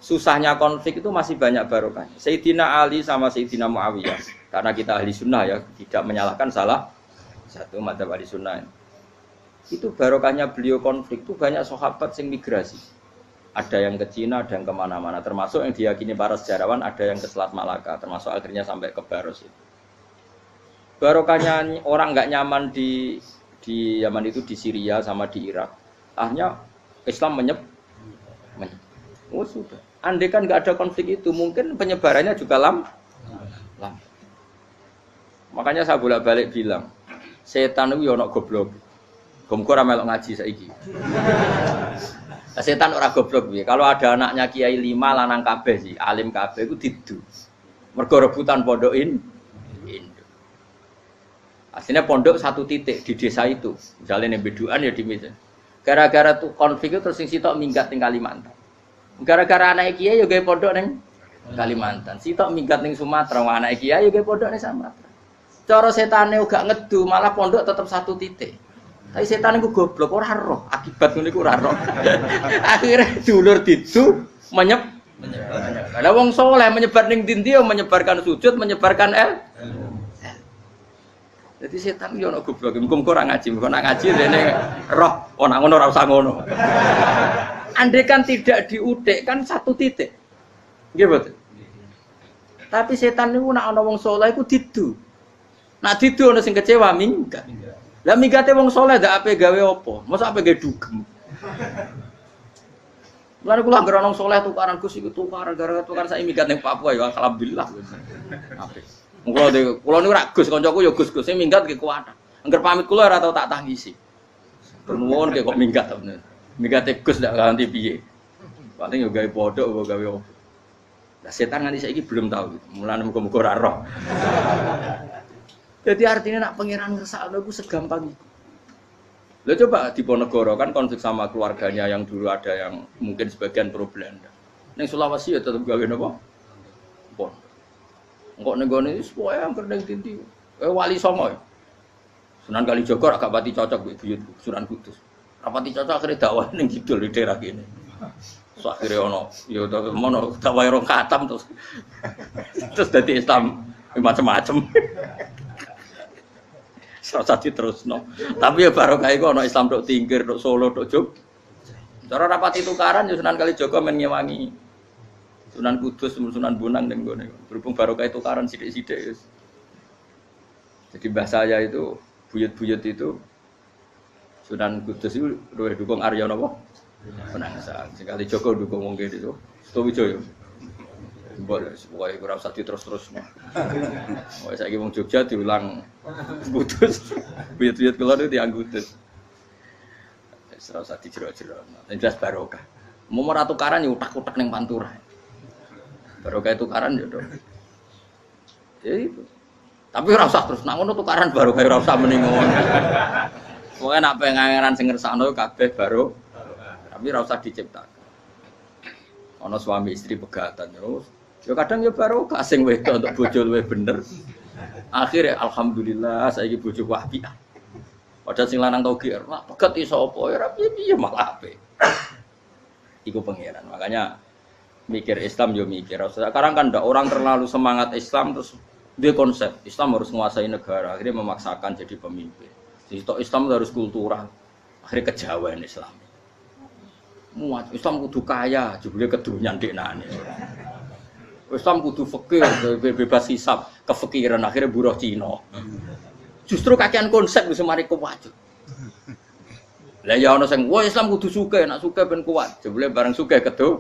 susahnya konflik itu masih banyak barokahnya. Sayyidina Ali sama Sayyidina Muawiyah. Karena kita ahli sunnah ya, tidak menyalahkan salah satu madzhab ahli sunnah. Itu barokahnya beliau konflik itu banyak sahabat yang migrasi. Ada yang ke Cina, ada yang kemana-mana. Termasuk yang diyakini para sejarawan ada yang ke Selat Malaka. Termasuk akhirnya sampai ke Baros itu. Barokahnya orang nggak nyaman di Yaman itu di Syria sama di Irak. Akhirnya Islam menyeb. Oh sudah. Andai kan nggak ada konflik itu, mungkin penyebarannya juga lambat. Makanya saya bolak-balik bilang, setan itu ya ono goblok. Gomko ora melok ngaji saiki. Setan ora goblok piye. Kalau ada anaknya kiai 5 lanang kabeh sih, alim kabeh iku didu. Mergo rebutan pondokin. Aslinya pondok satu titik di desa itu. Misalnya yang beduan ya di meja. Gara-gara tuh konflik itu terus sing sitok minggat ning Kalimantan. Gara-gara anak kiai yo gawe pondok ning Kalimantan. Sitok minggat ning Sumatera, anak kiai yo gawe pondok ning Sumatera. Cara setane gak ngedu, malah pondok tetap satu titik. Tapi setan iku goblok ora roh, akibat ngono iku ora roh. Akhire dulur didu menyebar. Lah wong saleh menyebar ning ndi yo menyebarkan sujud, menyebarkan Jadi setan yo ono goblok, muga-muga ora ngaji, muga nak ngaji rene roh, ana ngono ora usah ngono. Andai kan tidak diudik kan satu titik. Nggih betul. Tapi setan niku nak ana wong saleh iku didu. Nak didu ana sing kecewa minggat. Lah minggate wong saleh ndak ape gawe apa? Mosok ape gawe dugem. Lan kula anggere ana wong saleh tukaran Gus iku tukaran gara-gara tukaran sak minggat ning Papua ya alhamdulillah. Apik. Kula niku rak Gus kancaku ya Gus sing minggat ki kuat. Angger pamit kula ora tau tak tangisi. Nuwun kok minggat to bener. Minggate Gus ndak ganti piye. Paling yo gawe pondok apa gawe apa. Lah setan nganti saiki belum tahu gitu. Mulane muga-muga ora roh. Jadi artinya nak pangeran ngersakno iku segampang itu. Lah coba di Ponegoro kan konflik sama keluarganya yang dulu ada yang mungkin sebagian pro Belanda. Ning Sulawesi ya tetep gawe napa? Pon. Engko ning gone wis pokoke angker ning dindi. Wali Songo. Sunan Kalijaga agak pati cocok mbek buyutku Sunan Kudus. Rapati cocok akhirnya dakwah ning kidul di daerah kene. So akhirnya ono ya mono dakwah rong khatam terus dadi Islam macam-macam. Serasa diterusno. Tapi ya barokah iku ana Islam tok Tingkir, tok Solo, tok Jog. Cara rapati tukaran ya Sunan Kalijaga men ngewangi Sunan Kudus, Sunan Bonang ning gone. Berhubung barokah tukaran sithik-sithik wis. Jadi mbah saya itu buyut-buyut itu Sunan Kudus itu luwih dukung Arya napa? Penangsang. Sing Kalijaga dukung wong kene itu. Sutawijaya. Boleh, supaya ora usah diterus-terusno. Wis saiki wong Jogja diulang Kudus. Buyut-buyut kula niku tiyang Kudus. Wis ora usah dijero-jero. Nek jelas barokah. Mau ora tukaran ya utak-utak ning Pantura. Barokah tukaran ya to. Ya itu. Tapi ora usah terus nak ngono tukaran barokah ora usah muni ngono. Pokoke nek pengangeran sing ngersakno kabeh baro. Tapi ora usah diciptakan. Ana suami istri pegatan terus. Ya kadang ya barokah sing wedok untuk bojo luwih bener. Akhire alhamdulillah saiki bojo wapian. Padahal sing lanang tau GR, "Wah, pegat iso apa ya ora piye-piye malah apik." Iku pangeran. Makanya mikir Islam yo mikir. Sekarang kan ndak orang terlalu semangat Islam terus dia konsep Islam harus menguasai negara, akhirnya memaksakan jadi pemimpin. Jadi Islam harus kultural. Akhirnya kejawen Islam. Muat Islam kudu kaya, jebule kedunyan deknane. Islam kudu fikih, bebas hisab, kefikiran akhirnya buruh Cina. Justru kakean konsep wis mari kuwat. Lah ya ana sing wah Islam kudu sugih, nek sugih ben kuat. Jebule bareng sugih kedu.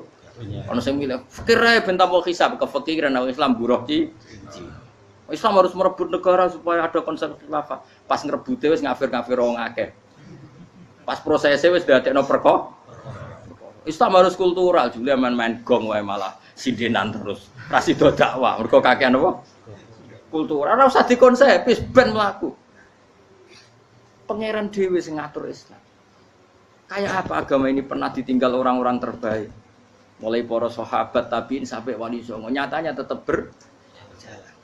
Ana sing milih fikir ae ben tanpa hisab, kefikiran Islam buruh Cina. Islam harus merebut negara supaya ada konsep khilafah. Pas ngrebute wis ngafir-ngafir wong akeh. Pas prosesnya wis dadekno perkara. Islam harus kultural, jebule main-main gong wae malah sindenan terus. Ra sida dakwah, mergo kakean apa? Kultural, ora usah dikonsepis ben mlaku. Pangeran dhewe sing ngatur Islam. Kayak apa agama ini pernah ditinggal orang-orang terbaik. Mulai para sahabat tabi'in sampai wali songo, nyatanya tetap berjalan.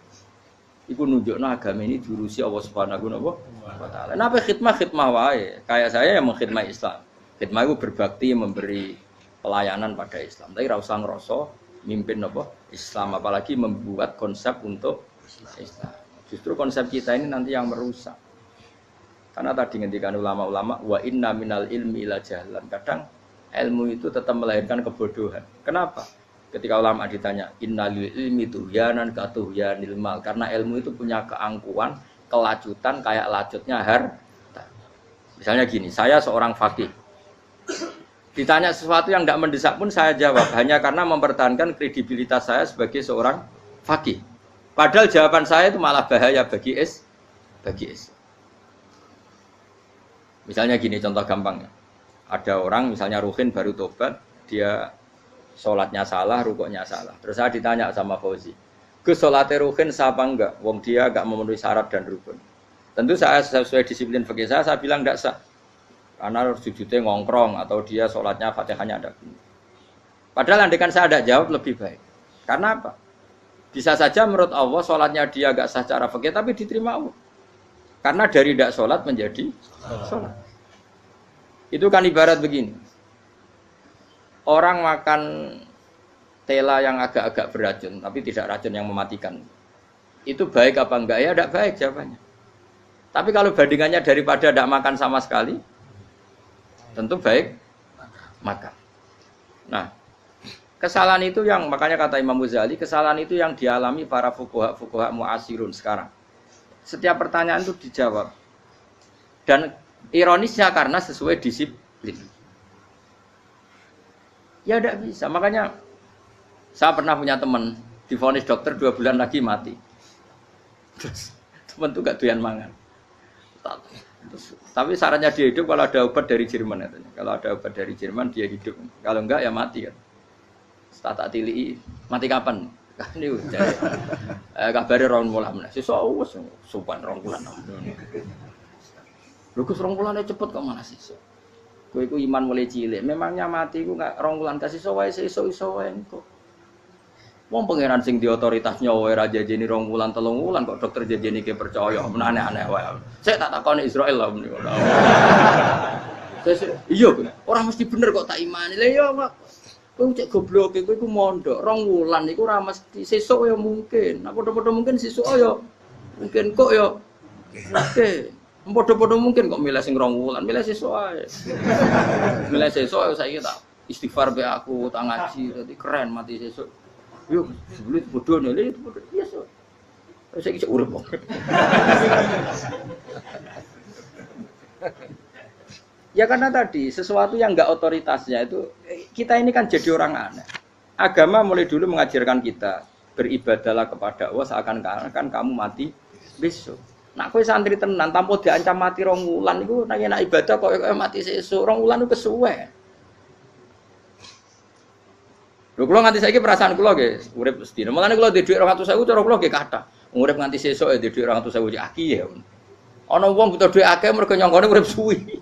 Iku nunjukno agama ini diurusi Allah Subhanahu wa taala. Napa khidmah wae. Kayak saya yang mengkhidmati Islam. Khidmah itu berbakti memberi pelayanan pada Islam. Tapi ora usah ngrasa mimpin apa Islam, apalagi membuat konsep untuk Islam. Justru konsep kita ini nanti yang merusak. Karena tadi ngendikan ulama-ulama wa inna minal ilmi ila jahlan. Kadang ilmu itu tetap melahirkan kebodohan. Kenapa? Ketika ulama ditanya innalil ilmi tuhyanan katuhyanil mal, karena ilmu itu punya keangkuhan, kelacutan kayak lacutnya harta. Misalnya gini, saya seorang faqih. Ditanya sesuatu yang tidak mendesak pun saya jawab hanya karena mempertahankan kredibilitas saya sebagai seorang faqih. Padahal jawaban saya itu malah bahaya bagi Islam. Misalnya gini contoh gampangnya. Ada orang misalnya Ruhin baru tobat, dia sholatnya salah, rukuknya salah. Terus saya ditanya sama Fauzi, "Gus sholatnya Ruhin sah apa enggak? Wong dia enggak memenuhi syarat dan rukun." Tentu saya sesuai disiplin fikih saya bilang tidak sah. Karena harus sujudnya ngongkrong atau dia sholatnya fatihahnya ada. Padahal andaikan saya ada jawab lebih baik. Karena apa? Bisa saja menurut Allah sholatnya dia agak sah secara fikih tapi diterima Allah. Karena dari tidak sholat menjadi sholat. Itu kan ibarat begini. Orang makan tela yang agak-agak beracun tapi tidak racun yang mematikan. Itu baik apa enggak? Ya tidak baik jawabannya. Tapi kalau bandingannya daripada tidak makan sama sekali, tentu baik makan. Nah, kesalahan itu yang makanya kata Imam Ghazali, kesalahan itu yang dialami para fuqaha mu'asirun sekarang. Setiap pertanyaan itu dijawab. Dan ironisnya karena sesuai disiplin. Ya tidak bisa. Makanya saya pernah punya teman divonis dokter 2 bulan lagi mati. Terus teman itu gak doyan mangan. Tapi sarannya dia hidup kalau ada obat dari Jerman katanya. Kalau ada obat dari Jerman dia hidup. Kalau enggak ya mati kan. Tak tili mati kapan? Kan ini udah. Kabare rong wulan. Sesuk wis sopan rong wulan. Lho Gus rong wulane cepet kok malah sesuk. Kowe iku iman mulai cilik. Memangnya mati iku enggak rong wulan kasih iso wae sesuk iso wae kok. Wong pangeran sing di otoritasnya wae ra jajeni 2 wulan 3 wulan kok dokter jajeni ke percaya men aneh-aneh wae. Saya tak takoni Israel lah menika. Iya, ora mesti bener kok tak imani. Lah iya kok. Kowe cek goblok kowe iku mondok 2 wulan iku ora mesti sesuk ya mungkin. Nek padha-padha mungkin sesuk ya mungkin kok ya oke. Padha-padha mungkin kok milih sing 2 wulan, milih sesuk ae. Milih sesuk saiki tak istighfar be aku, tak ngaji dadi keren mati sesuk. Yo, sebelum bodoh nih, itu bodoh biasa. Saya kisah urip kok. Ya karena tadi sesuatu yang enggak otoritasnya itu kita ini kan jadi orang aneh. Agama mulai dulu mengajarkan kita beribadahlah kepada Allah seakan-akan kamu mati besok. Nak kowe santri tenan tanpa diancam mati 2 wulan iku nek enak ibadah kok mati sesuk 2 wulan itu kesuwe. Lho kula nganti saiki perasaan kula nggih urip sedina. Mulane kula ndek dhuwit 200.000 cara kula nggih kathah. Urip nganti sesuk ndek dhuwit 200.000 aki ya. Ana wong butuh dhuwit akeh mergo nyangkane urip suwi.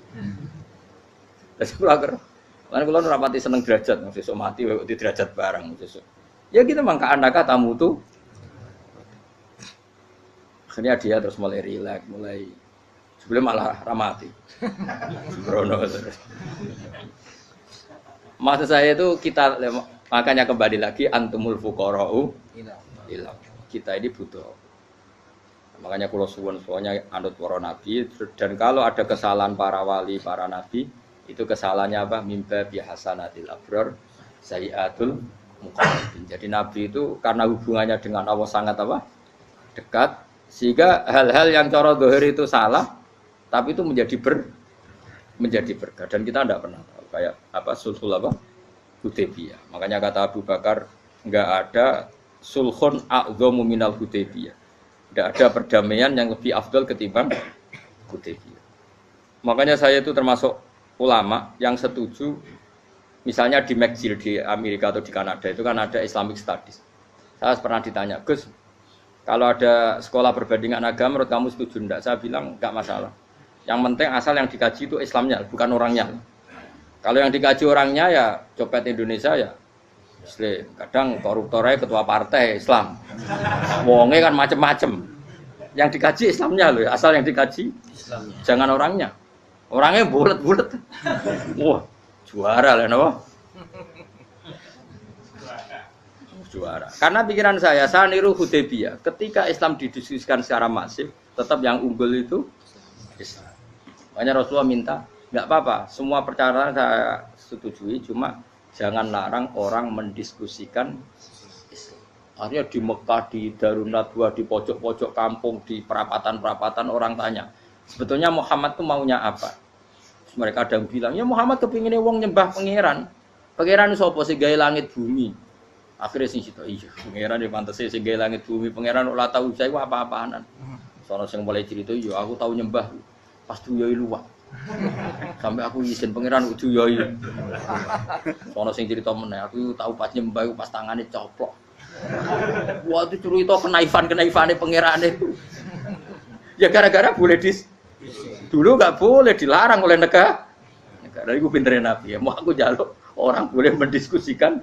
Terus kula ker. Mulane kula ora pati seneng derajat, sesuk mati kok di derajat barang sesuk. Ya kita mangka anaka tamu tuh. Akhirnya dia terus mulai rileks, mulai sebelum malah ramati. Sembrono terus. Maksud saya itu kita makanya kembali lagi antumul fuqara'u ilah. Kita ini butuh. Makanya kula suwun soalnya anut para nabi dan kalau ada kesalahan para wali, para nabi, itu kesalahannya apa? Mimba bi hasanatil abrar sayyiatul muqarrabin. Jadi nabi itu karena hubungannya dengan Allah sangat apa? Dekat sehingga hal-hal yang cara zahir itu salah tapi itu menjadi berkah dan kita tidak pernah tahu kayak apa sulhul apa? Hudaybiyah. Makanya kata Abu Bakar, enggak ada sulhun a'dhamu minal Hudaybiyah. Enggak ada perdamaian yang lebih afdal ketimbang Hudaybiyah. Makanya saya itu termasuk ulama yang setuju misalnya di McGill di Amerika atau di Kanada itu kan ada Islamic Studies. Saya pernah ditanya, "Gus, kalau ada sekolah perbandingan agama menurut kamu setuju enggak?" Saya bilang enggak masalah. Yang penting asal yang dikaji itu Islamnya, bukan orangnya. Kalau yang dikaji orangnya ya copet Indonesia ya Muslim. Kadang koruptornya ketua partai Islam. Wonge kan macem-macem. Yang dikaji Islamnya loh, asal yang dikaji Islamnya. Jangan orangnya. Orangnya bulet-bulet. Wah, juara lah no. Juara. Karena pikiran saya niru Hudaybiyah. Ketika Islam didiskusikan secara masif, tetap yang unggul itu Islam. Makanya Rasulullah minta enggak apa-apa, semua perkara saya setujui, cuma jangan larang orang mendiskusikan Islam. Akhirnya di Mekah, di Darun Nadwa, di pojok-pojok kampung, di perapatan-perapatan orang tanya, sebetulnya Muhammad itu maunya apa? Terus mereka ada yang bilang, ya Muhammad kepinginnya wong nyembah pangeran. Pangeran itu apa sih gawe langit bumi? Akhirnya sing situ, iya, pangeran di pantas sing gawe langit bumi, pangeran ora tahu saya apa-apaanan. Sono sing mulai cerita, iya aku tahu nyembah pas duyoi luwak. Sampai aku izin pangeran udu yoi. Sono sing cerita meneh aku tahu pas nyembah pas tangane coplok. Wah itu cerita kenaifane pangerane. Ya gara-gara boleh dulu nggak boleh dilarang oleh negara. Negara itu pinterin Nabi ya. Mau aku jaluk orang boleh mendiskusikan.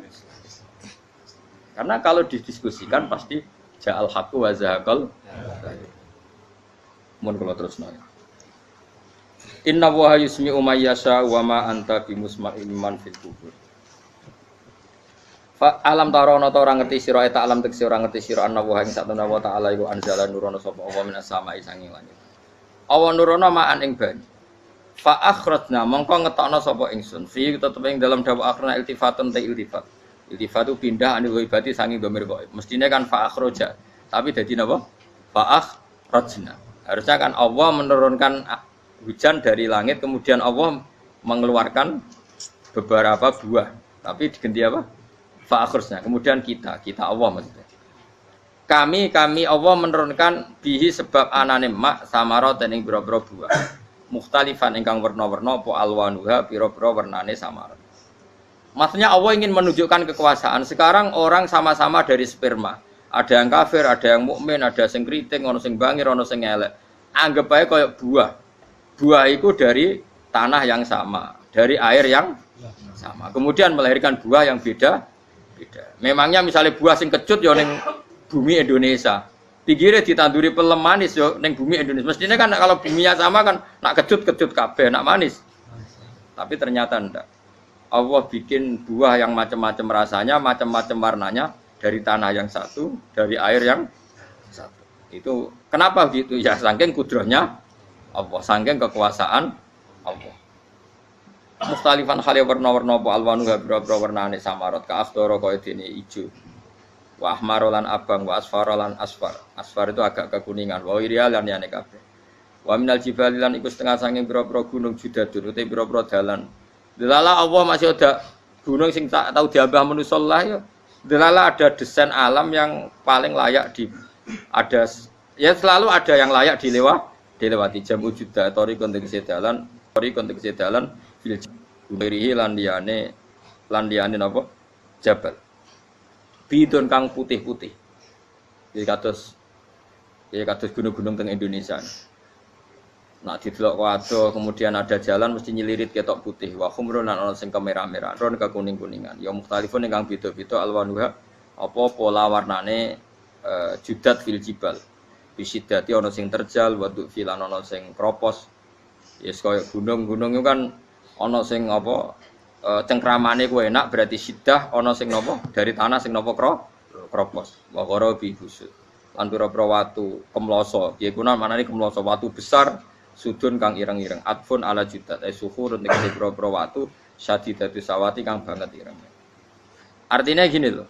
Karena kalau didiskusikan pasti ja'al haqqu wa zahaqal. Mun kula terusno. Inna wa yusmi'u may yasha wa ma anta bimusma'in man fil kubur. Fa alam tarono ta ora ngerti sira eta alam tekse ora ngerti sira anna wa ing satuna wa ta'ala iku anzala nurono sapa Allah minas sama'i sanging langit. Awan nurono ma'an ing banyu. Fa akhrajna mongko ngetokno sapa ingsun. Fi tetep ing dalam dawa akhirna iltifatun ta iltifat. Iltifat itu pindah anil ghaibati sanging dhamir ghaib. Mestine kan fa akhraja, tapi dadi napa? Fa akhrajna. Harusnya kan Allah menurunkan hujan dari langit kemudian Allah mengeluarkan beberapa buah. Tapi diganti apa? Fa'akhirnya, kemudian kita Allah maksudnya. Kami Allah menurunkan bihi sebab anane mak samarot ing pira-pira buah. Mukhtalifan ingkang werna-werna apa alwanuha pira-pira wernane samarot. Maksudnya Allah ingin menunjukkan kekuasaan. Sekarang orang sama-sama dari sperma. Ada yang kafir, ada yang mukmin, ada sing kriting, ono sing bangir, ono sing elek. Anggap aja kayak buah. Buah itu dari tanah yang sama, dari air yang sama. Kemudian melahirkan buah yang beda. Memangnya misalnya buah sing kecut ya ning bumi Indonesia. Pinggirnya ditanduri pelem manis ya ning bumi Indonesia. Mestinya kan kalau buminya sama kan nak kecut kabeh, nak manis. Tapi ternyata enggak. Allah bikin buah yang macam-macam rasanya, macam-macam warnanya dari tanah yang satu, dari air yang satu. Itu kenapa gitu? Ya saking kudrahnya Allah, saking kekuasaan Allah. Mustalifan khali warna-warna apa alwanu habra-habra warnane samarot ka asdoro kaya dene ijo. Wa ahmarolan abang wa asfarolan asfar. Asfar itu agak kekuningan. Wa irialan yane kabeh. Wa minal jibali lan iku setengah saking pira-pira gunung judadun utawa pira-pira dalan. Delala Allah masih ada gunung sing tak tahu diambah manusa lah ya. Delala ada desain alam yang paling layak ada ya selalu ada yang layak dilewati jam wujuda tori konteks dalan fil berihi landiane napa jabal bidon kang putih-putih iki kados gunung-gunung teng Indonesia. Nak didelok waduh kemudian ada jalan mesti nyelirit ketok putih wa khumrun lan ana sing kemerah-merah ron ke kuning-kuningan ya mukhtalifun ingkang beda-beda alwanuha apa pola warnane judat fil jibal bisidati ana sing terjal waduk filan ana sing kropos. Yes kaya gunung-gunung itu kan ana sing apa cengkramane ku enak berarti sidah ana sing napa dari tanah sing napa kropos wa qara bi busud lan pira-pira watu kemloso piye kuna manane kemloso watu besar sudun kang ireng-ireng atfun ala judat suhurun ning pira-pira watu syadidatu sawati kang banget ireng. Artinya gini loh.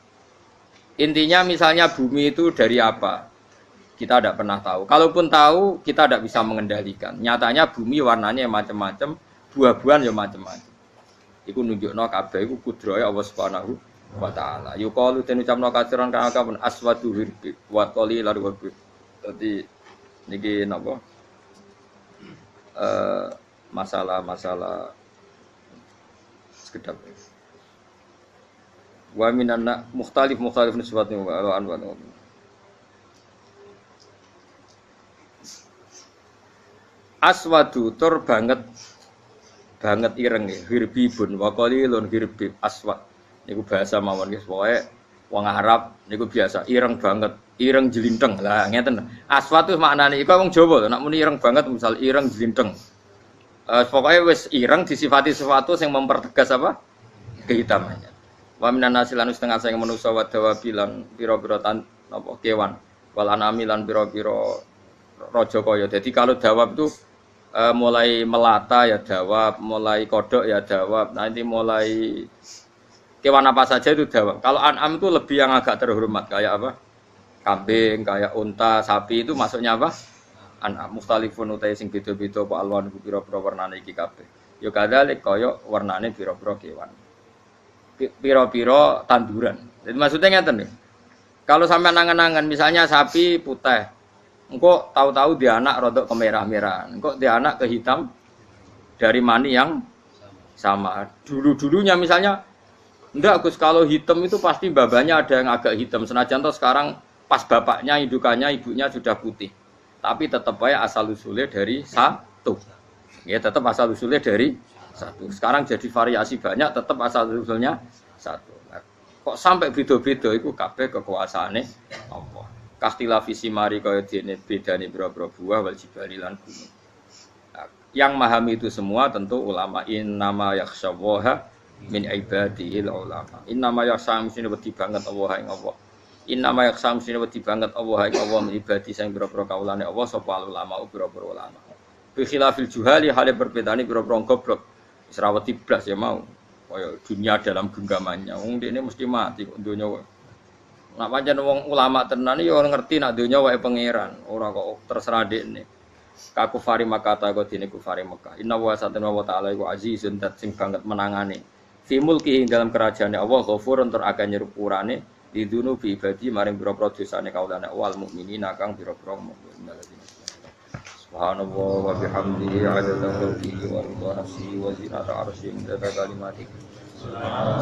Intinya misalnya bumi itu dari apa? Kita tidak pernah tahu. Kalaupun tahu, kita tidak bisa mengendalikan. Nyatanya bumi warnanya macam-macam, buah-buahan ya macam-macam. Iku nunjukno kabeh iku kudrahe Allah Subhanahu wa taala. Yuqalu den ucapno kaciran kang akeh aswadu hirbi wa qali lar wa bi. Dadi niki napa? Masalah sekedap. Wa minanna mukhtalif nisbatnya wa anwa. Aswadu tur banget ireng ya hirbibun wa qalilun hirbib aswad niku bahasa mawon guys pokoke wong Arab niku biasa ireng banget ireng jelinteng lah ngeten aswad itu maknane iku wong Jawa nek muni ireng banget misal ireng jelinteng pokoknya wis ireng disifati sesuatu yang mempertegas apa kehitamannya wa minan nasilan setengah sing manusa wa dawabilan pira-pira apa kewan wal anami lan pira-pira raja kaya dadi kalau dawab itu mulai melata ya dawab, mulai kodok ya dawab, nanti mulai kewan apa saja itu dawab. Kalau an'am itu lebih yang agak terhormat kayak apa? Kambing, kayak unta, sapi itu masuknya apa? An'am mukhtalifun utai sing beda-beda apa alwan pira-pira warnane iki kabeh. Ya kadalik kaya warnane pira-pira kewan. Pira-pira tanduran. Jadi maksudnya ngeten nih. Kalau sampai nangan-nangan misalnya sapi putih engkau tahu-tahu dia anak rodok kemerah-merahan, engkau dia anak kehitam dari mani yang sama. Dulu-dulunya misalnya, enggak Gus kalau hitam itu pasti babanya ada yang agak hitam. Senajan toh sekarang pas bapaknya, indukannya, ibunya sudah putih. Tapi tetap aja asal usulnya dari satu. Ya tetap asal usulnya dari satu. Sekarang jadi variasi banyak, tetap asal usulnya satu. Nah, kok sampai beda-beda itu kabeh kekuasaane Allah. Kastila visi mari kaya dene bedane boro-boro buah wal jibali lan gunung. Nah, yang memahami itu semua tentu ulama innama yakhsyawaha min ibadihil ulama. Innama yakhsam sine wedi banget Allah ing Allah. Innama yakhsam sine wedi banget Allah ing Allah min ibadi sing boro-boro kaulane Allah sapa ulama boro-boro ulama. Bi khilafil juhali hale berbedane boro-boro goblok. Wis ra wedi blas ya mau. Kaya dunia dalam genggamannya. Wong dekne mesti mati kok donya. Nak pancen wong ulama tenan ya ngerti nak donya wae pangeran, ora kok terserah dekne. Kaku fari makata kok dene kufari Mekah. Inna wa satana wa ta'ala iku azizun dat sing banget menangane. Fi mulki ing dalam kerajaane Allah ghafurun tur akeh nyepurane didunu bi ibadi maring pira-pira dosane kaulane wal mukminina kang pira-pira mukmin. Subhanallah wa bihamdihi 'adada khalqihi wa ridha nafsihi wa zinata 'arsyihi wa kalimatihi.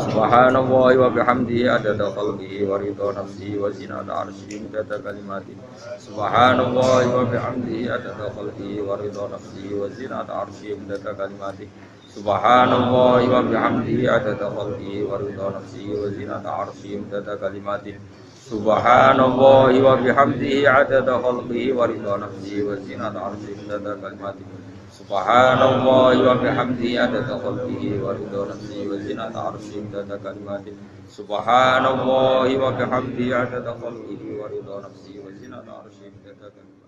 Subhanallah wa bihamdihi adada khalqihi wa ridha nafsihi wa zinata 'arsyihi wa kalimatihi. Subhanallah wa bihamdihi adada khalqihi wa ridha nafsihi wa zinata 'arsyihi wa kalimatihi. Subhanallah wa bihamdihi adada khalqihi wa ridha nafsihi wa zinata 'arsyihi wa kalimatihi. Subhanallah wa bihamdihi adada khalqihi wa ridha nafsihi wa zinata 'arsyihi wa kalimatihi. Subhanallah wa bihamdihi adada khalqihi wa ridha nafsihi wa zinata 'arsyihi wa kalimatihi. Subhanallah wa bihamdihi adada khalqihi wa ridha nafsihi wa zinata 'arsyihi wa kalimatihi.